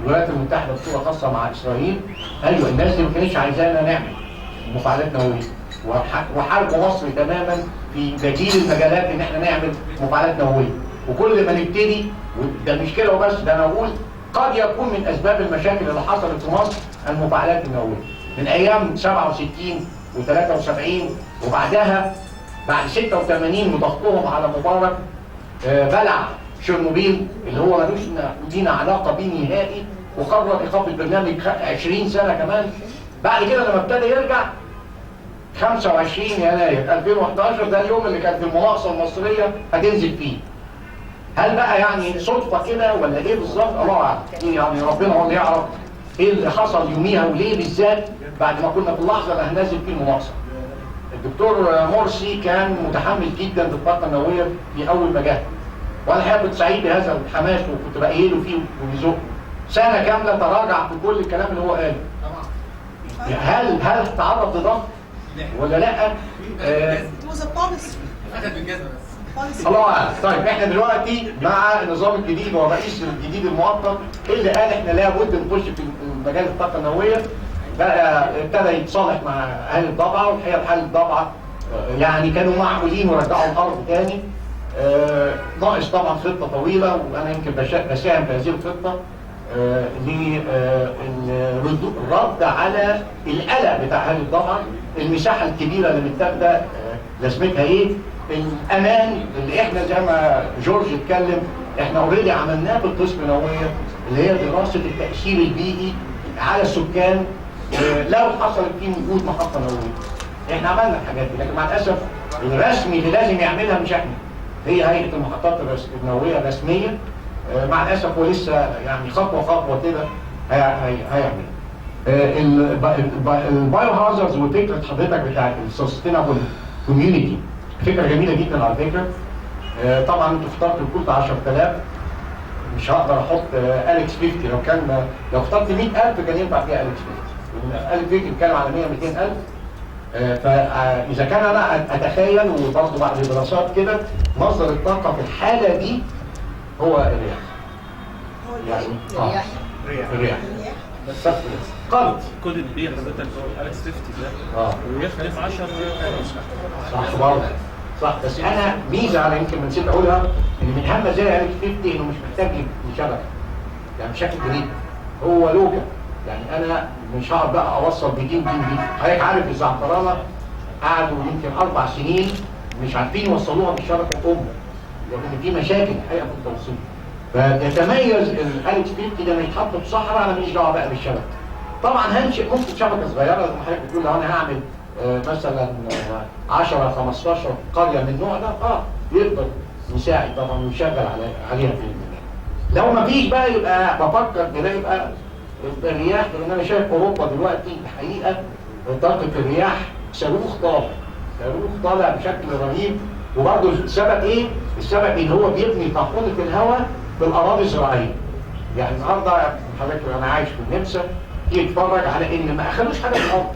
الولايات المتحده بصوره خاصه مع اسرائيل. ايوه الناس دي ما كانتش عايزانا نعمل مفاعلات نوويه، وحاربوا مصر تماما في تجهيز المجالات ان احنا نعمل مفاعلات نوويه. وكل ما نبتدي، وده مش كده وبس، ده انا اقول قد يكون من اسباب المشاكل اللي حصلت في مصر المفاعلات النوويه من ايام 67 و73 وبعدها بعد 86 وضغطهم على مبارك بلع شيرنوبيل اللي هو ملوش لينا علاقه بيه نهائي، وقرر ايقاف البرنامج 20 سنه كمان. بعد كده لما ابتدى يرجع 25 يناير 2011 ده اليوم اللي كانت المناقصه المصريه هتنزل فيه. هل بقى يعني صدفه كده ولا ايه بالظبط؟ الله اعلم، يعني ربنا هو اللي يعرف ايه اللي حصل يوميها وليه بالذات بعد ما كنا في اللحظه اللي هننزل فيه المناقصه. الدكتور مرسي كان متحمس جدا بالطاقه النوويه في اول ما جه، وانا الحقيقه كنت سعيد بهذا الحماس وكنت بايده فيه وبزقه. سنه كامله تراجع في كل الكلام اللي هو قاله. هل تعرض لضغط ولا لا؟ الله اعلم. طيب احنا دلوقتي مع النظام الجديد والرئيس الجديد المؤقت اللي قال احنا لابد نخش في مجال الطاقه النوويه، بقى ابتدى يتصالح مع اهل الضبعه، والحقيقه اهل الضبعه يعني كانوا معقولين ورجعوا الارض تاني. ناقص طبعا خطه طويله، وانا يمكن بساهم في هذه الخطه. للرد على القلق بتاع هذه الضبعه، المساحه الكبيره اللي متاخده لازمتها ايه؟ الامان اللي احنا زي ما جورج اتكلم احنا اوريدي عملناه في القسم النوويه، اللي هي دراسه التاثير البيئي على السكان لو حصلت فيه وجود محطه نوويه. احنا عملنا الحاجات دي، لكن مع الاسف الرسمي اللي لازم يعملها مش احنا، هي هيئه المحطات النوويه الرسميه. مع الاسف هو لسه يعني خطوه خطوه كده هيعمل. البايو هازاردز وفكره حضرتك بتاعت السستينابل كوميونتي فكره جميله جدا على فكره. طبعا انتوا اخترتوا الكود 10000، مش هقدر احط اليكس 50. لو اخترت 100,000 كان ينفع فيها اليكس 50. اليكس 50 بيتكلم على 200,000. فاذا كان انا اتخيل وبرضه بعد دراسات كده مصدر الطاقه في الحاله دي هو الرياح. يعني الرياح بس قلت كود البيئة حضرتك هو اليكس 50 ده ويختلف 10 صح برضه صح. بس انا ميزه على يمكن نسيت اقولها ان من اهم مزايا اليكس 50 انه مش محتاج لشبكه يعني بشكل جديد، هو لوكال. يعني انا مش هقعد بقى اوصل بدي ودي ودي. حضرتك عارف الزعفرانه قعدوا يمكن 4 سنين مش عارفين يوصلوها بالشبكه الام، لان في مشاكل الحقيقه في التوصيل. فيتميز الاليكس 50 ده يتحط في صحراء، انا ماليش دعوه بقى بالشبكه. طبعا هنشئ ممكن شبكه صغيره زي ما حضرتك بتقول، لو انا هعمل مثلا 10 15 قريه من النوع ده يقدر يساعد طبعا ويشغل عليها في المكان. لو ما فيش بقى يبقى بفكر كده يبقى الرياح، لان انا شايف اوروبا دلوقتي الحقيقه طاقه الرياح صاروخ طالع بشكل رهيب. وبرضه السبب ايه؟ السبب ان هو بيبني طاقونه الهواء بالاراضي الزراعيه. يعني النهارده حضرتك انا عايش في النمسا يتفرج على ان ما اخدوش حاجه من الارض.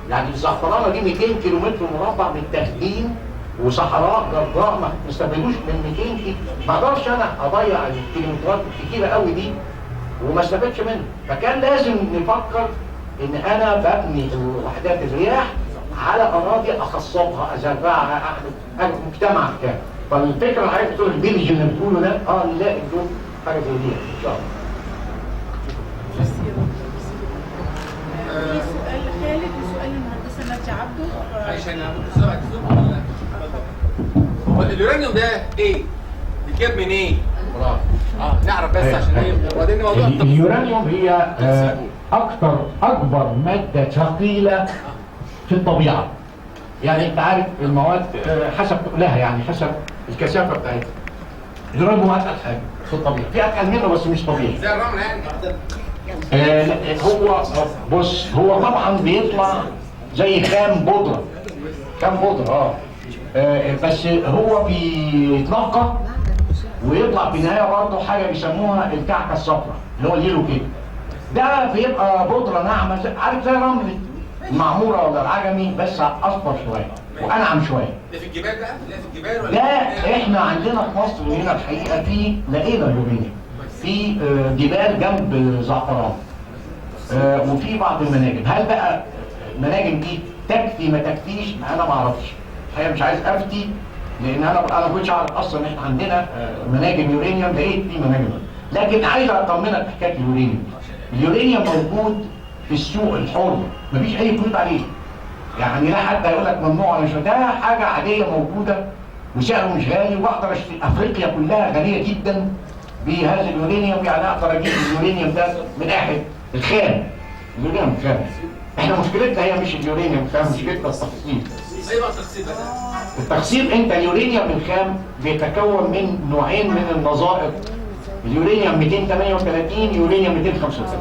يعني الزعفرانه دي 200 كيلومتر مربع متاخدين وصحراء جرداء ما استفادوش من 200 كيلو. ما اقدرش انا اضيع الكيلومترات الكتيره قوي دي وما استفدش منها. فكان لازم نفكر ان انا ببني وحدات الرياح على اراضي اخصبها ازرعها اعمل مجتمع كامل. فالفكره اللي حضرتك بتقول الفيليج اللي بتقوله ده نلاقي بدون حاجه زي دي ان شاء الله. في سؤال خالد وسؤال المهندسه ناديه عبده. عشان بسرعه تزوم هو اليورانيوم ده ايه؟ بيتجاب من ايه؟ نعرف بس عشان ايه وبعدين موضوع اليورانيوم هي اكبر ماده ثقيله في الطبيعه. يعني انت عارف المواد حسب تقلها، يعني حسب الكثافه بتاعتها. اليورانيوم اتقل حاجه في الطبيعه، في اتقل منه بس مش طبيعي. زي الرمل يعني. هو بص هو طبعا بيطلع زي خام بودره بس هو بيتنقى ويطلع في النهايه برضه حاجه بيسموها الكعكه الصفراء اللي هو اليلو كده. ده بيبقى بودره ناعمه عارف زي رمل المعموره ولا العجمي بس اصفر شويه وانعم شويه. ده في الجبال بقى؟ لا في الجبال ولا؟ لا احنا عندنا في مصر هنا الحقيقه لقينا اليورانيوم في جبال جنب زعفران وفي بعض المناجم. هل بقى المناجم دي تكفي ما تكفيش؟ انا ما اعرفش الحقيقه، مش عايز افتي لان انا ما كنتش اعرف اصلا ان احنا عندنا مناجم يورانيوم. لقيت في مناجم، لكن عايز اطمنك بحكايه اليورانيوم. اليورانيوم موجود في السوق الحر، مفيش اي قيود عليه. يعني لا حد هيقول لك ممنوع ولا ده حاجه عاديه موجوده وسعره مش غالي، واقدر اشتري. افريقيا كلها غنيه جدا بهذا اليورانيوم، يعني اقدر اجيب اليورانيوم ده من احد الخام. اليورانيوم خام. احنا مشكلتنا هي مش اليورانيوم خام، مشكلتنا التخصيب. ايه بقى التخصيب ده؟ التخصيب انت اليورانيوم الخام بيتكون من نوعين من النظائر. اليورانيوم 238 يورانيوم 235.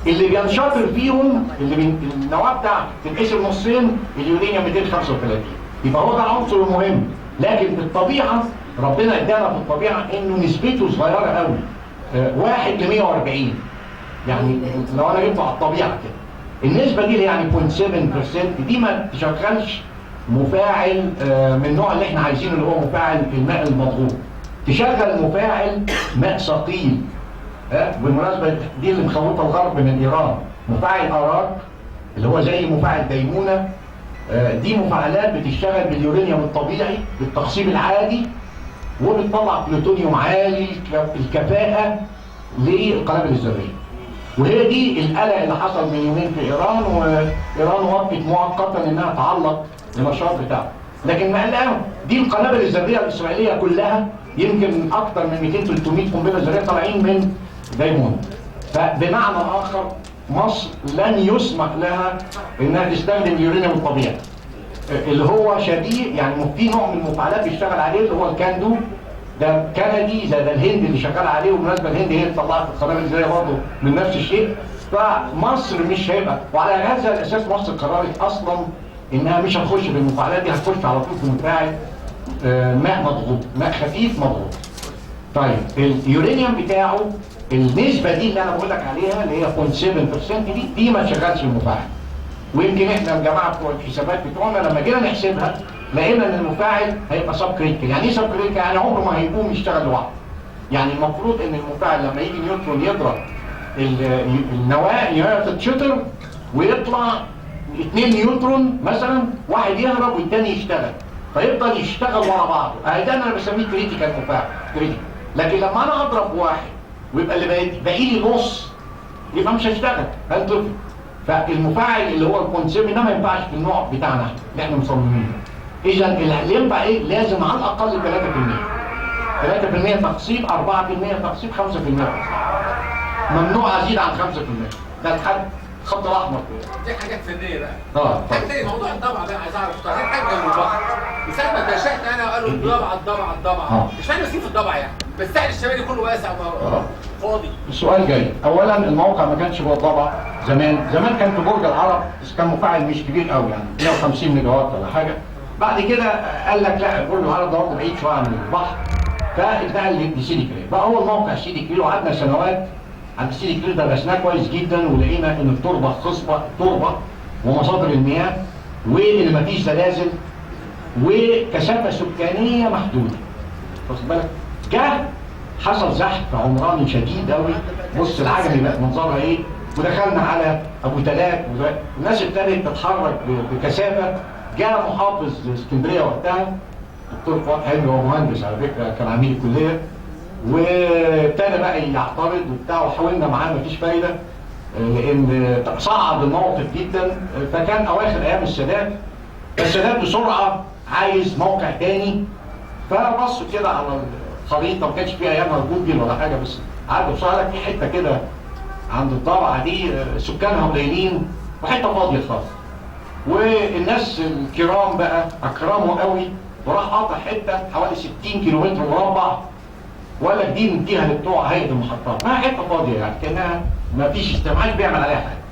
اللي بينشطر فيهم النواه بتاعته تنقسم نصين اليورانيوم 235. يبقى هو ده العنصر المهم. لكن في الطبيعه ربنا ادانا في الطبيعه انه نسبته صغيره قوي 1 ل 140. يعني لو انا جبته على الطبيعه كده النسبه دي يعني 0.7% دي ما تشغلش مفاعل من النوع اللي احنا عايزينه اللي هو مفاعل الماء المضغوط. تشغل مفاعل ماء ثقيل. بالمناسبه دي اللي مخوفه الغرب من ايران. مفاعل اراك اللي هو زي مفاعل ديمونه، دي مفاعلات بتشتغل باليورانيوم الطبيعي بالتخصيب العادي وبتطلع بلوتونيوم عالي الكفاءه للقنابل الذريه. وهي دي القلق اللي حصل من يومين في ايران، وايران وقفت مؤقتا انها تعلق النشاط بتاعها. لكن ما قلقهم، دي القنابل الذريه الاسرائيليه كلها يمكن اكثر من 200 300 قنبله ذريه طالعين من دايموند. فبمعنى اخر مصر لن يسمح لها انها تستخدم اليورانيوم الطبيعي اللي هو شبيه، يعني في نوع من المفاعلات بيشتغل عليه اللي هو الكاندو، ده كندي زي ده الهند اللي شغال عليه، وبالمناسبه الهند هي اللي طلعت القنابل الذريه برضه من نفس الشيء. فمصر مش هيبقى، وعلى هذا الاساس مصر قررت اصلا انها مش هتخش بالمفاعلات دي، هتخش على طول في مفاعل ماء مضغوط، ماء خفيف مضغوط. طيب اليورانيوم بتاعه النسبه دي اللي انا بقول لك عليها اللي هي 0.7% دي ما تشغلش المفاعل. ويمكن احنا الجماعه بتوع الحسابات بتوعنا لما جينا نحسبها لقينا ان المفاعل هيبقى سب كريتيكال. يعني ايه سب كريتيكال؟ يعني عمره ما هيقوم يشتغل لوحده. يعني المفروض ان المفاعل لما يجي نيوترون يضرب النواه تتشطر ويطلع 2 نيوترون مثلا، واحد يهرب والتاني يشتغل، فيفضل يشتغل ورا بعضه. ده انا بسميه كريتيكال مفاعل كريتيكال. لكن لما انا اضرب واحد ويبقى اللي باقي لي نص يبقى مش هيشتغل، هينطفي. فالمفاعل اللي هو الكونسيرن ده ما ينفعش في النوع بتاعنا اللي احنا مصممينه. اذا اللي ينفع ايه؟ لازم على الاقل 3% تخصيب، 4% تخصيب، 5% تخصيب. ممنوع ازيد عن 5%. ده لحد خط الاحمر كده. دي حاجات فنيه بقى. حاجه تاني موضوع الضبعه ده عايز اعرف عايزين حاجه جنب البحر. من ساعه ما اكتشفت انا وقالوا الضبعه مش فاهم في الضبعه يعني، بس الساحل الشمالي كله واسع فاضي. السؤال جاي. اولا الموقع ما كانش جوه الضبعه زمان كان في برج العرب، بس كان مفاعل مش كبير قوي يعني 150 ميجا وات ولا حاجه. بعد كده قال لك لا برج العرب ده برضه بعيد شويه عن البحر، فاتنقل لسيدي كرير. بقى هو الموقع سيدي كرير، وقعدنا سنوات عند سيدي كرير درسناه كويس جدا، ولقينا ان التربه خصبه، التربه ومصادر المياه، وان مفيش زلازل، وكثافه سكانيه محدوده. واخد بالك؟ حصل زحف عمراني شديد قوي. بص العجمي بقى منظرها ايه، ودخلنا على ابو تلات، والناس ابتدت تتحرك بكثافه. جاء محافظ اسكندريه وقتها الدكتور فؤاد حلمي، هو مهندس على فكره كان عميد الكليه، وابتدى بقى يعترض وبتاع، وحاولنا معاه مفيش فايده لان صعب الموقف جدا. فكان اواخر ايام السادات، السادات بسرعه عايز موقع تاني، فبصوا كده على الخريطه، ما كانش فيها ايامها جوجل ولا حاجه، بس قعدوا بصوا لك في حته كده عند الضبعه دي سكانها قليلين وحته فاضيه خالص. والناس الكرام بقى اكرموا قوي، وراح قاطع حته حوالي 60 كيلومتر مربع، وقال لك دي نديها لبتوع هيئه المحطات، ما حته فاضيه يعني كانها ما فيش استعمال بيعمل عليها حاجه.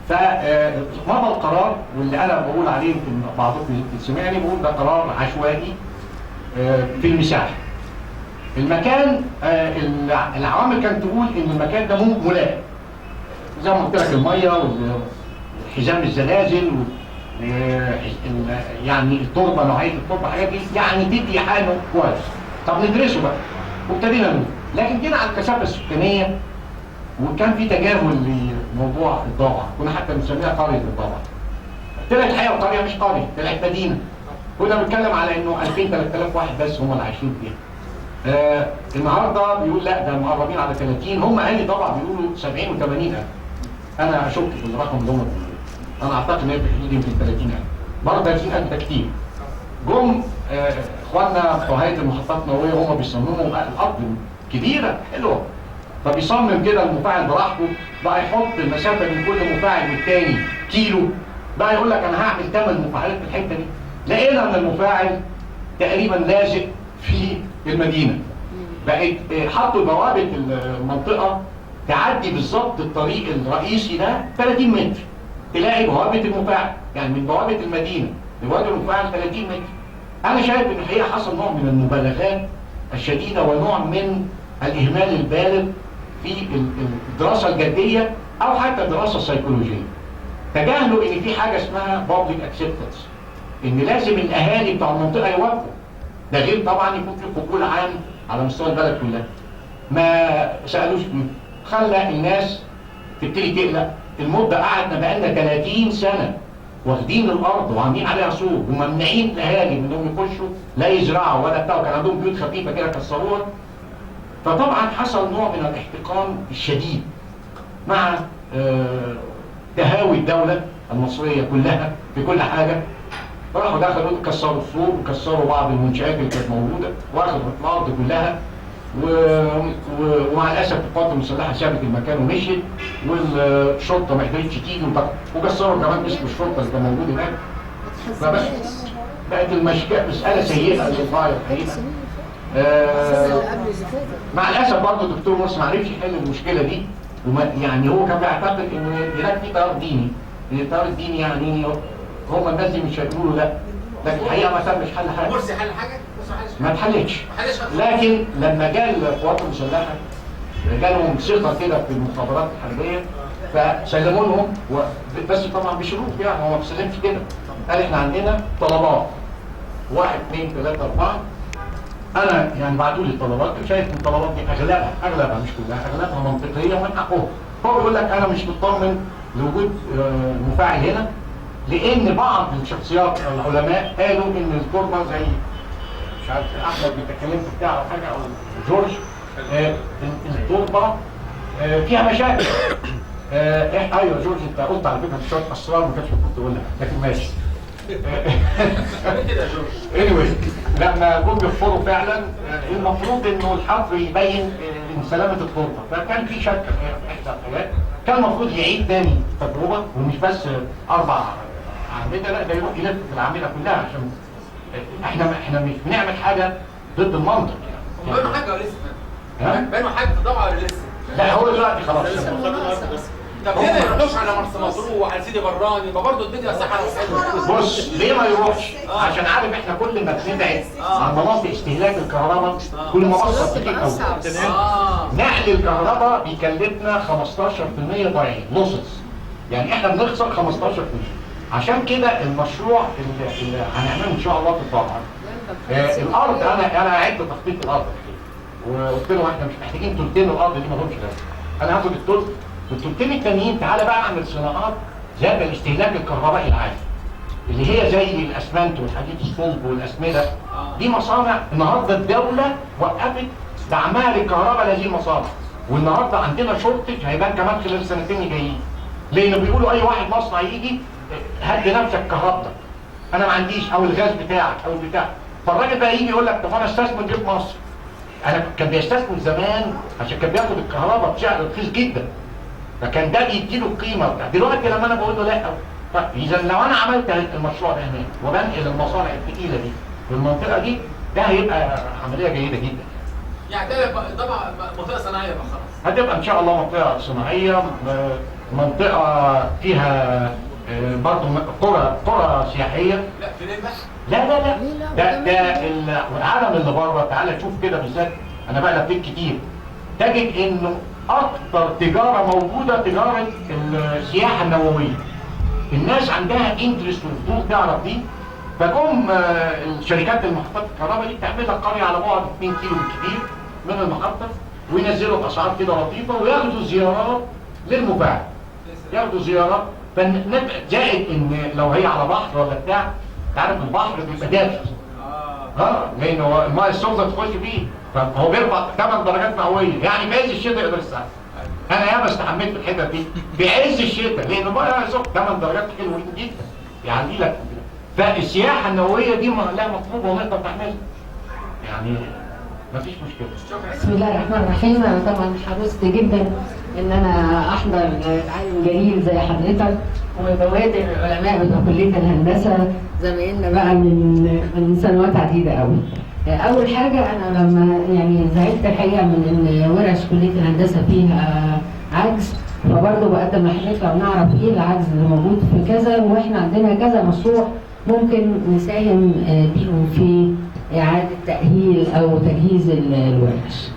فمضى القرار، واللي انا بقول عليه يمكن بعضكم سمعني، بقول ده قرار عشوائي في المساحه. المكان العوامل كانت تقول ان المكان ده ملائم، زي ما قلت لك الميه وحزام الزلازل يعني التربه، نوعيه التربه، حاجات دي يعني تدي حاله كويس. طب ندرسه بقى، وابتدينا ندرسه. لكن جينا على الكثافه السكانيه، وكان في تجاهل لموضوع الضبعه، كنا حتى بنسميها قريه الضبعه. طلعت الحقيقه القريه مش قريه، طلعت مدينه. كنا بنتكلم على انه 2000 3000 واحد بس هم اللي عايشين فيها. النهارده بيقول لا ده مقربين على 30، هم اهالي طبعا بيقولوا 70 و80 ألف. انا اشك في الرقم اللي هم بيقولوه، انا اعتقد ان هي في حدود يمكن 30 ألف، برضه 30 ألف ده كتير. جم اخواننا بتوع هيئه المحطات النوويه، هم بيصمموا الارض كبيره حلوه، فبيصمم كده المفاعل براحته، بقى يحط المسافه بين كل مفاعل والتاني كيلو، بقى يقول لك انا هعمل 8 مفاعلات في الحته دي. لقينا ان المفاعل تقريبا لازق في المدينه، بقت حطوا بوابه المنطقه تعدي بالظبط الطريق الرئيسي ده 30 متر تلاقي بوابه المفاعل، يعني من بوابه المدينه لبوابه المفاعل 30 متر. انا شايف ان الحقيقه حصل نوع من المبالغات الشديده ونوع من الاهمال البالغ في الدراسه الجديه او حتى الدراسه السيكولوجيه. تجاهلوا ان في حاجه اسمها بابليك اكسبتنس، ان لازم الاهالي بتوع المنطقه يوافقوا. ده غير طبعا يكون في قبول عام على مستوى البلد كلها. ما سالوش، خلى الناس تبتدي تقلق. المده قعدنا بقالنا 30 سنه واخدين الارض وعاملين عليها سور وممنعين الاهالي انهم يخشوا لا يزرعوا ولا بتاع، كان عندهم بيوت خفيفه كده كسروها. فطبعا حصل نوع من الاحتقان الشديد مع تهاوي الدولة المصرية كلها في كل حاجة. راحوا دخلوا كسروا السور وكسروا بعض المنشآت اللي كانت موجودة واخدوا الأرض كلها ومع الأسف القوات المسلحة سابت المكان ومشيت والشرطة ما قدرتش تيجي وكسروا كمان اسم الشرطة اللي كان موجود هناك. بقت مسألة سيئة للغاية الحقيقة. مع الأسف برضه الدكتور مرسي ما عرفش يحل المشكلة دي، يعني هو كان بيعتقد إن هناك في تيار ديني، التيار الديني يعني هم الناس دي مش هيقولوا لا، لكن الحقيقة ما تمش حل حاجة. مرسي حل حاجة؟ ما اتحلتش. لكن لما جاء القوات المسلحة جالهم ثقة كده في المخابرات الحربية فسلموا لهم بس طبعا بشروط، يعني هو ما بيسلمش كده. قال احنا عندنا طلبات 1 2 3 4. انا يعني بعتوا لي الطلبات، شايف ان الطلبات دي اغلبها مش كلها، اغلبها منطقيه ومن حقهم. هو بيقول لك انا مش مطمن لوجود مفاعل هنا، لان بعض الشخصيات العلماء قالوا ان التربه زي مش عارف احمد بيتكلم بتاعه او حاجه او جورج، التربه فيها مشاكل. ايوه جورج انت قلت على فكره شويه اسرار ما كانش المفروض تقولها، لكن ماشي. anyway لما جم يحفروا فعلا المفروض انه الحفر يبين ان سلامه التربه، فكان في شك في احدى الحاجات، كان المفروض يعيد تاني التجربه ومش بس 4 اعمده، لا ده يروح يلف في الاعمده كلها، عشان احنا مش بنعمل حاجه ضد المنطق يعني. بنوا حاجه ولا لسه؟ بنوا حاجه طبعا ولا لسه؟ لا هو دلوقتي خلاص. طب ليه ما يروحوش على مرسى مطروح وعلى سيدي براني؟ يبقى برضه الدنيا صحراء وحلوه. بص ليه ما يروحش؟ عشان عارف احنا كل ما بنبعد عن مناطق استهلاك الكهرباء كل ما بصر دقيق قوي. نقل الكهرباء بيكلفنا 15% ضعيف لوسز، يعني احنا بنخسر 15%. عشان كده المشروع اللي هنعمله ان شاء الله في الطبعه الارض، انا عدت تخطيط الارض وقلت لهم احنا مش محتاجين ثلثين الارض دي ما همش لازم، انا هاخد الثلث والثلثين التانيين تعالى بقى اعمل صناعات ذات الاستهلاك الكهربائي العالي اللي هي زي الاسمنت والحديد الصلب والاسمده. دي مصانع النهارده الدوله وقفت دعمها للكهرباء لهذه المصانع، والنهارده عندنا شورتج هيبان كمان خلال السنتين الجايين، لان بيقولوا اي واحد مصنع يجي هدي نفسك كهربتك، انا ما عنديش او الغاز بتاعك او البتاع. فالراجل بقى يجي يقول لك طب انا استثمر في مصر. انا كان بيستثمر زمان عشان كان بياخد الكهرباء بسعر رخيص جدا، فكان ده بيديله القيمه بتاعته. دلوقتي لما انا بقول له لا، اذا لو انا عملت المشروع ده هناك وبنقل المصانع الثقيله دي في المنطقه دي، ده هيبقى عمليه جيده جدا. يعني ده طبعا منطقه صناعيه بقى خلاص. هتبقى ان شاء الله منطقه صناعيه، منطقه فيها برضه قرى سياحيه. لا في ليه بقى؟ لا ده العالم اللي بره، تعالى تشوف كده بالذات، انا بقى لفيت كتير، تجد انه اكتر تجاره موجوده تجاره السياحه النوويه. الناس عندها انترست وفضول تعرف دي، فجم الشركات المحطات الكهرباء دي تعمل لك قريه على بعد 2 كيلو بالكثير من المحطه، وينزلوا باسعار كده لطيفه وياخدوا زيارات للمفاعل، ياخدوا زيارات. زائد ان لو هي على بحر ولا بتاع، تعرف البحر بيبقى دافي لان هو الماء السخنه تخش فيه، فهو بيرفع 8 درجات مئويه، يعني في عز الشتاء يقدر يستحمل. انا ياما استحملت في الحته دي في عز الشتاء لان الماء سخن 8 درجات حلوين جدا يعني لك. فالسياحه النوويه دي لها مطلوبه ونقدر نعملها، يعني مفيش مشكله. بسم الله الرحمن الرحيم. انا طبعا حرصت جدا ان انا احضر عالم جليل زي حضرتك وبوادر العلماء بتوع كليه الهندسه زمايلنا بقى من سنوات عديده قوي. اول حاجه انا لما يعني زعلت الحقيقه من ان ورش كليه الهندسه فيها عجز، فبرضه بقدم لحضرتك لو نعرف ايه العجز اللي موجود في كذا، واحنا عندنا كذا مشروع ممكن نساهم بيهم في اعاده تاهيل او تجهيز الورش.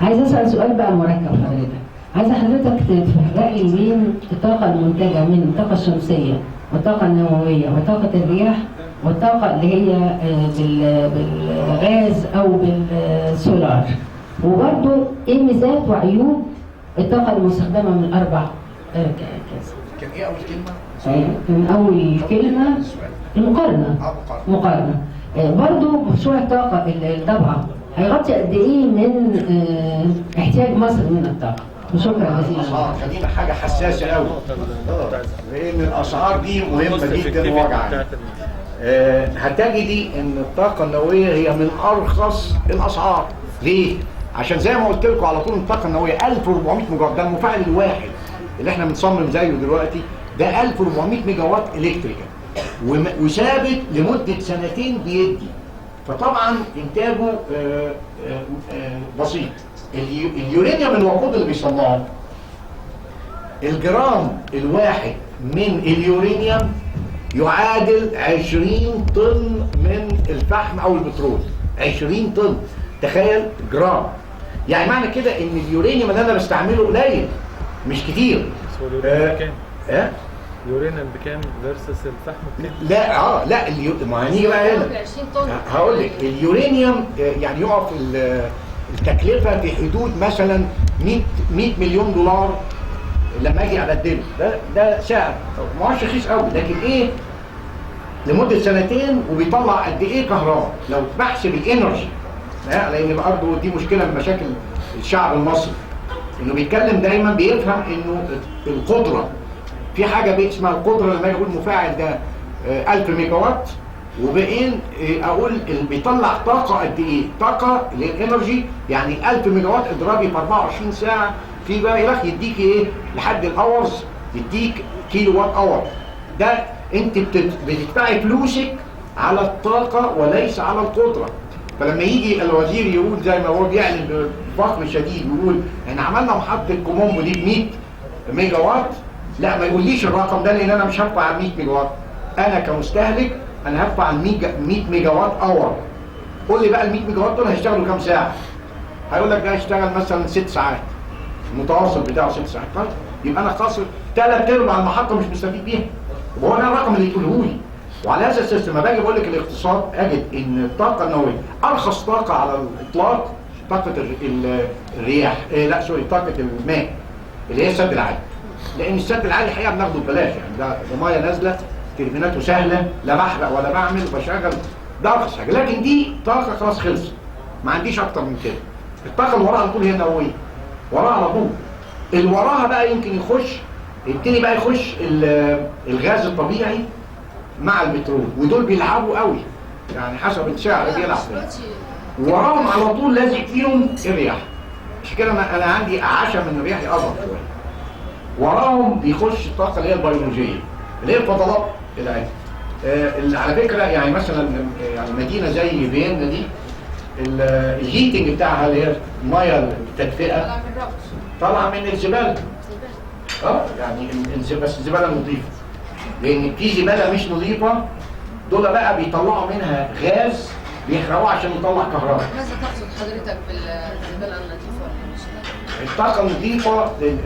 عايز اسال سؤال بقى مركب حضرتك، عايزه حضرتك تفرق لي بين الطاقه المنتجه من الطاقه الشمسيه والطاقه النوويه وطاقه الرياح والطاقه اللي هي بالغاز او بالسولار، وبرضه ايه ميزات وعيوب الطاقه المستخدمه من الاربع كذا. كان ايه اول كلمه؟ من اول كلمه المقارنه. مقارنه. برضه مشروع الطاقه الضبعه هيغطي قد ايه من احتياج مصر من الطاقه؟ وشكرا جزيلا. خلينا حاجه حساسه قوي لان الاسعار دي مهمه جدا ووجعانه. هتجدي ان الطاقه النوويه هي من ارخص الاسعار. ليه؟ عشان زي ما قلت لكم على طول الطاقه النوويه 1400 ميجا وات، ده المفاعل الواحد اللي احنا بنصمم زيه دلوقتي ده 1400 ميجا وات الكتريكال وثابت لمده سنتين بيدي. فطبعا انتاجه بسيط. اليورانيوم الوقود اللي بيصنعه الجرام الواحد من اليورانيوم يعادل 20 طن من الفحم او البترول. 20 طن، تخيل جرام. يعني معنى كده ان اليورانيوم اللي انا بستعمله قليل مش كتير. بكام؟ اليورانيوم بكام فيرسس الفحم بكام؟ لا لا ما هنيجي بقى هنا هقول لك اليورانيوم يعني يقف التكلفه في حدود مثلا 100 مليون دولار لما اجي ابدله. ده سعر ما هوش رخيص قوي، لكن ايه لمده سنتين وبيطلع قد ايه كهرباء لو بحسب الانرجي. لان برضه دي مشكله من مشاكل الشعب المصري انه بيتكلم دايما بيفهم انه القدره في حاجه اسمها القدره. لما اقول مفاعل ده 1000 ميجا وات وبقين اقول بيطلع طاقه قد ايه؟ طاقه اللي هي الانرجي يعني 1000 ميجا وات اضربي في 24 ساعه في بقى يلخ يديك ايه؟ لحد الاورز يديك كيلو وات اور. ده انت بتدفعي فلوسك على الطاقه وليس على القدره. فلما يجي الوزير يقول زي ما هو بيعلن بفخر شديد ويقول احنا عملنا محطه كومومبو دي ب 100 ميجا وات، لا ما يقوليش الرقم ده لان انا مش هدفع على 100 ميجا وات. انا كمستهلك انا هدفع على 100 ميجا وات اور. قول لي بقى ال 100 ميجا وات دول هيشتغلوا كام ساعه؟ هيقول لك ده هيشتغل مثلا 6 ساعات، المتوسط بتاعه 6 ساعات. طيب يبقى انا خاسر 3/4 المحطه مش مستفيد بيها. وهو ده الرقم اللي تقوله لي. وعلى هذا الاساس لما باجي بقول لك الاقتصاد اجد ان الطاقه النوويه ارخص طاقه على الاطلاق طاقه الرياح لا سوري طاقه الماء اللي هي السد العالي. لان السد العالي الحقيقه بناخده ببلاش، يعني ده ميه نازله تربيناته سهله لا بحرق ولا بعمل بشغل، ده ارخص حاجه. لكن دي طاقه خلاص خلصت ما عنديش اكتر من كده. الطاقه اللي وراها على طول هي النوويه، وراها على طول. اللي وراها بقى يمكن يبتدي بقى يخش الغاز الطبيعي مع البترول، ودول بيلعبوا قوي يعني حسب السعر بيلعب. وراهم على طول لازق فيهم الرياح. مش كده انا عندي اعشى من الرياح اصغر شويه. وراهم بيخش الطاقه اللي هي البيولوجيه اللي هي الفضلات العادي. اللي على فكره يعني مثلا يعني مدينه زي فيينا دي الهيتنج بتاعها اللي هي الميه التدفئه طالعه من الزباله. يعني بس الزباله نظيفه، لان في زباله مش نظيفه دول بقى بيطلعوا منها غاز بيحرقوه عشان يطلع كهرباء. ماذا تقصد حضرتك بالزباله النظيفه ولا مش نظيفه؟ الطاقه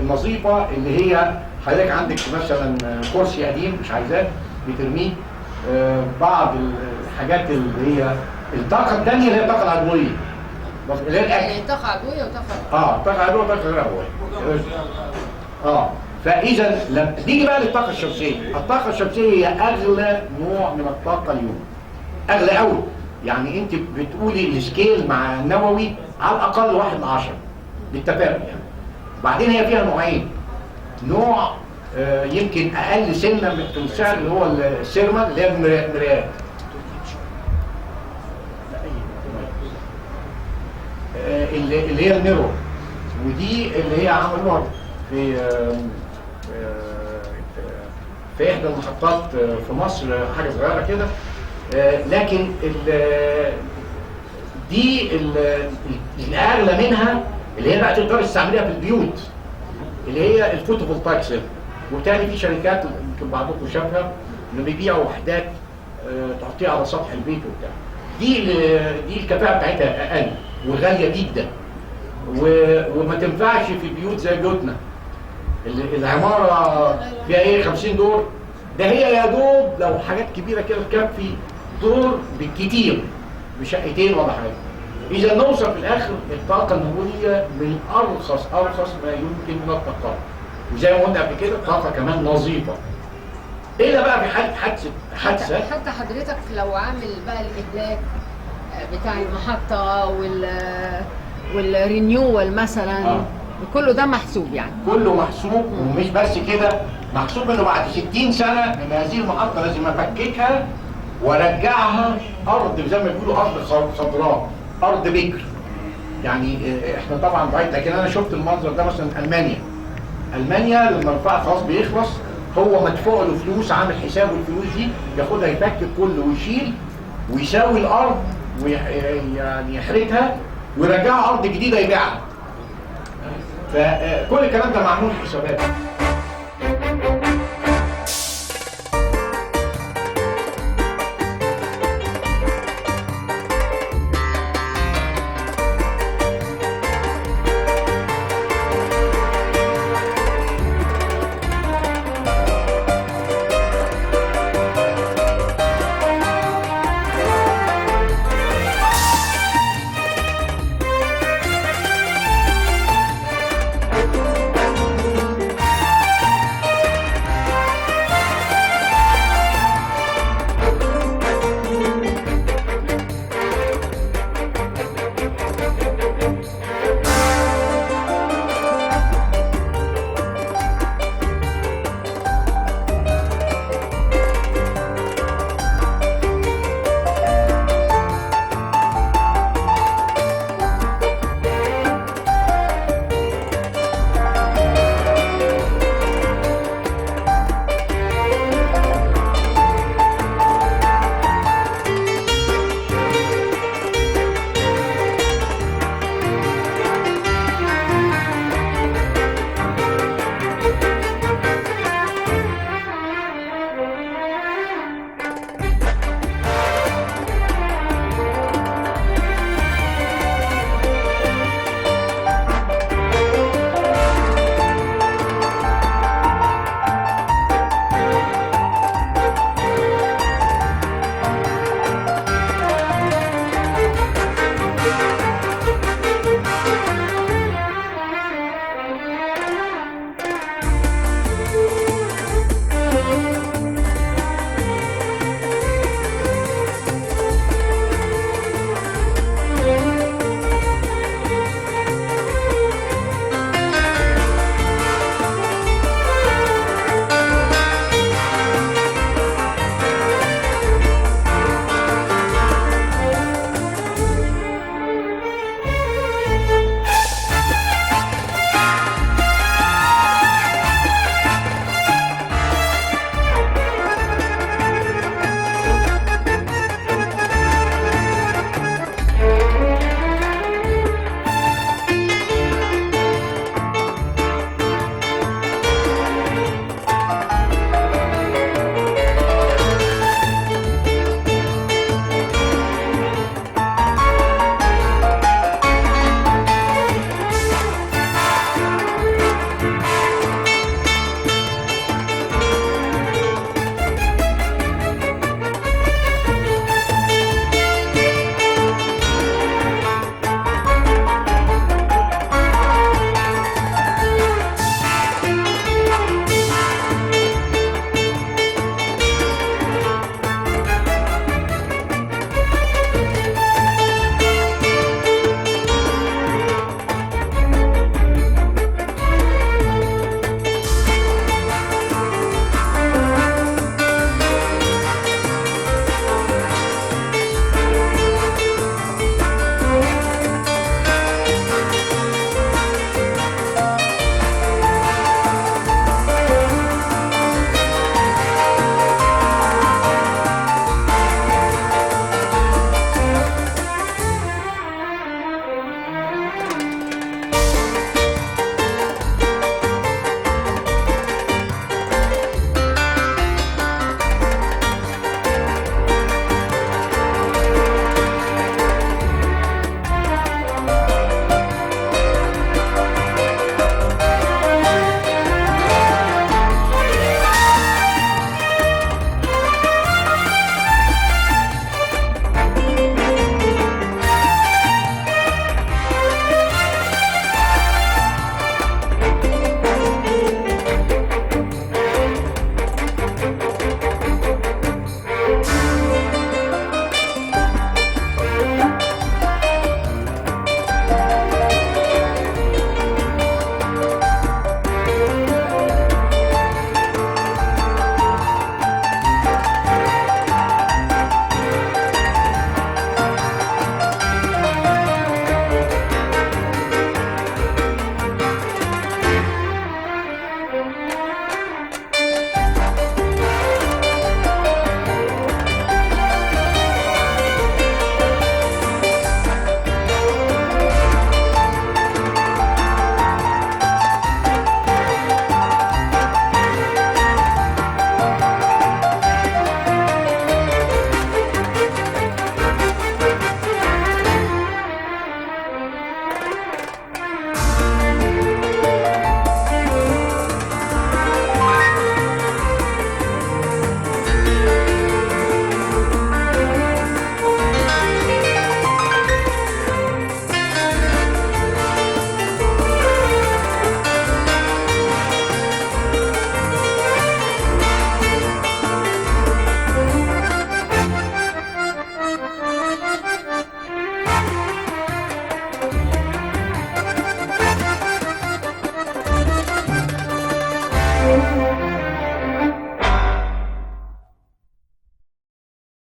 النظيفه اللي هي حضرتك عندك مثلا كرسي قديم مش عايزاه بترميه، بعض الحاجات اللي هي الطاقه الثانيه اللي هي الطاقه العضويه اللي هي يعني طاقه عضويه وطاقه طاقه عضويه وطاقه غير عضويه. فاذا لما نيجي بقى للطاقه الشمسيه، الطاقه الشمسيه هي اغلى نوع من الطاقه اليوم. اغلى قوي، يعني انت بتقولي السكيل مع النووي على الاقل 1/10 بالتفاهم يعني. بعدين هي فيها نوعين، نوع يمكن اقل سنه في السعر اللي هو السيرمال اللي هي المرايات. اللي هي الميرور، ودي اللي هي عملوها في احدى المحطات في مصر حاجه صغيره كده. لكن دي الاغلى منها اللي هي بقى تقدر تستعملها في البيوت اللي هي الفوتوفولتايك سيل. وبالتالي في شركات يمكن بعضكم شافها انه بيبيعوا وحدات تحطيها على سطح البيت وبتاع. دي الكفاءه بتاعتها اقل وغاليه جدا وما تنفعش في بيوت زي بيوتنا. العماره فيها ايه 50 دور، ده هي يا دوب لو حاجات كبيره كده تكفي دور بالكتير بشقتين ولا حاجه. اذا نوصل في الاخر الطاقه النوويه من ارخص ما يمكن من الطاقات، وزي ما قلنا قبل كده الطاقه كمان نظيفه الا بقى في حاله حادثه. حتى حضرتك لو عامل بقى الاهلاك بتاع المحطه والرينيوال مثلا كله ده محسوب يعني. كله محسوب، ومش بس كده، محسوب انه بعد 60 سنه ان هذه المحطه لازم افككها وارجعها ارض زي ما بيقولوا ارض خضراء، ارض بكر. يعني احنا طبعا بعيد، لكن انا شفت المنظر ده مثلا المانيا لما الرفاع خلاص بيخلص هو مدفوع له فلوس، عامل حسابه الفلوس دي ياخدها يفكك كله ويشيل ويساوي الارض ويعني يحرتها ويرجعها ارض جديده يبيعها. فكل الكلام ده معمول حسابات.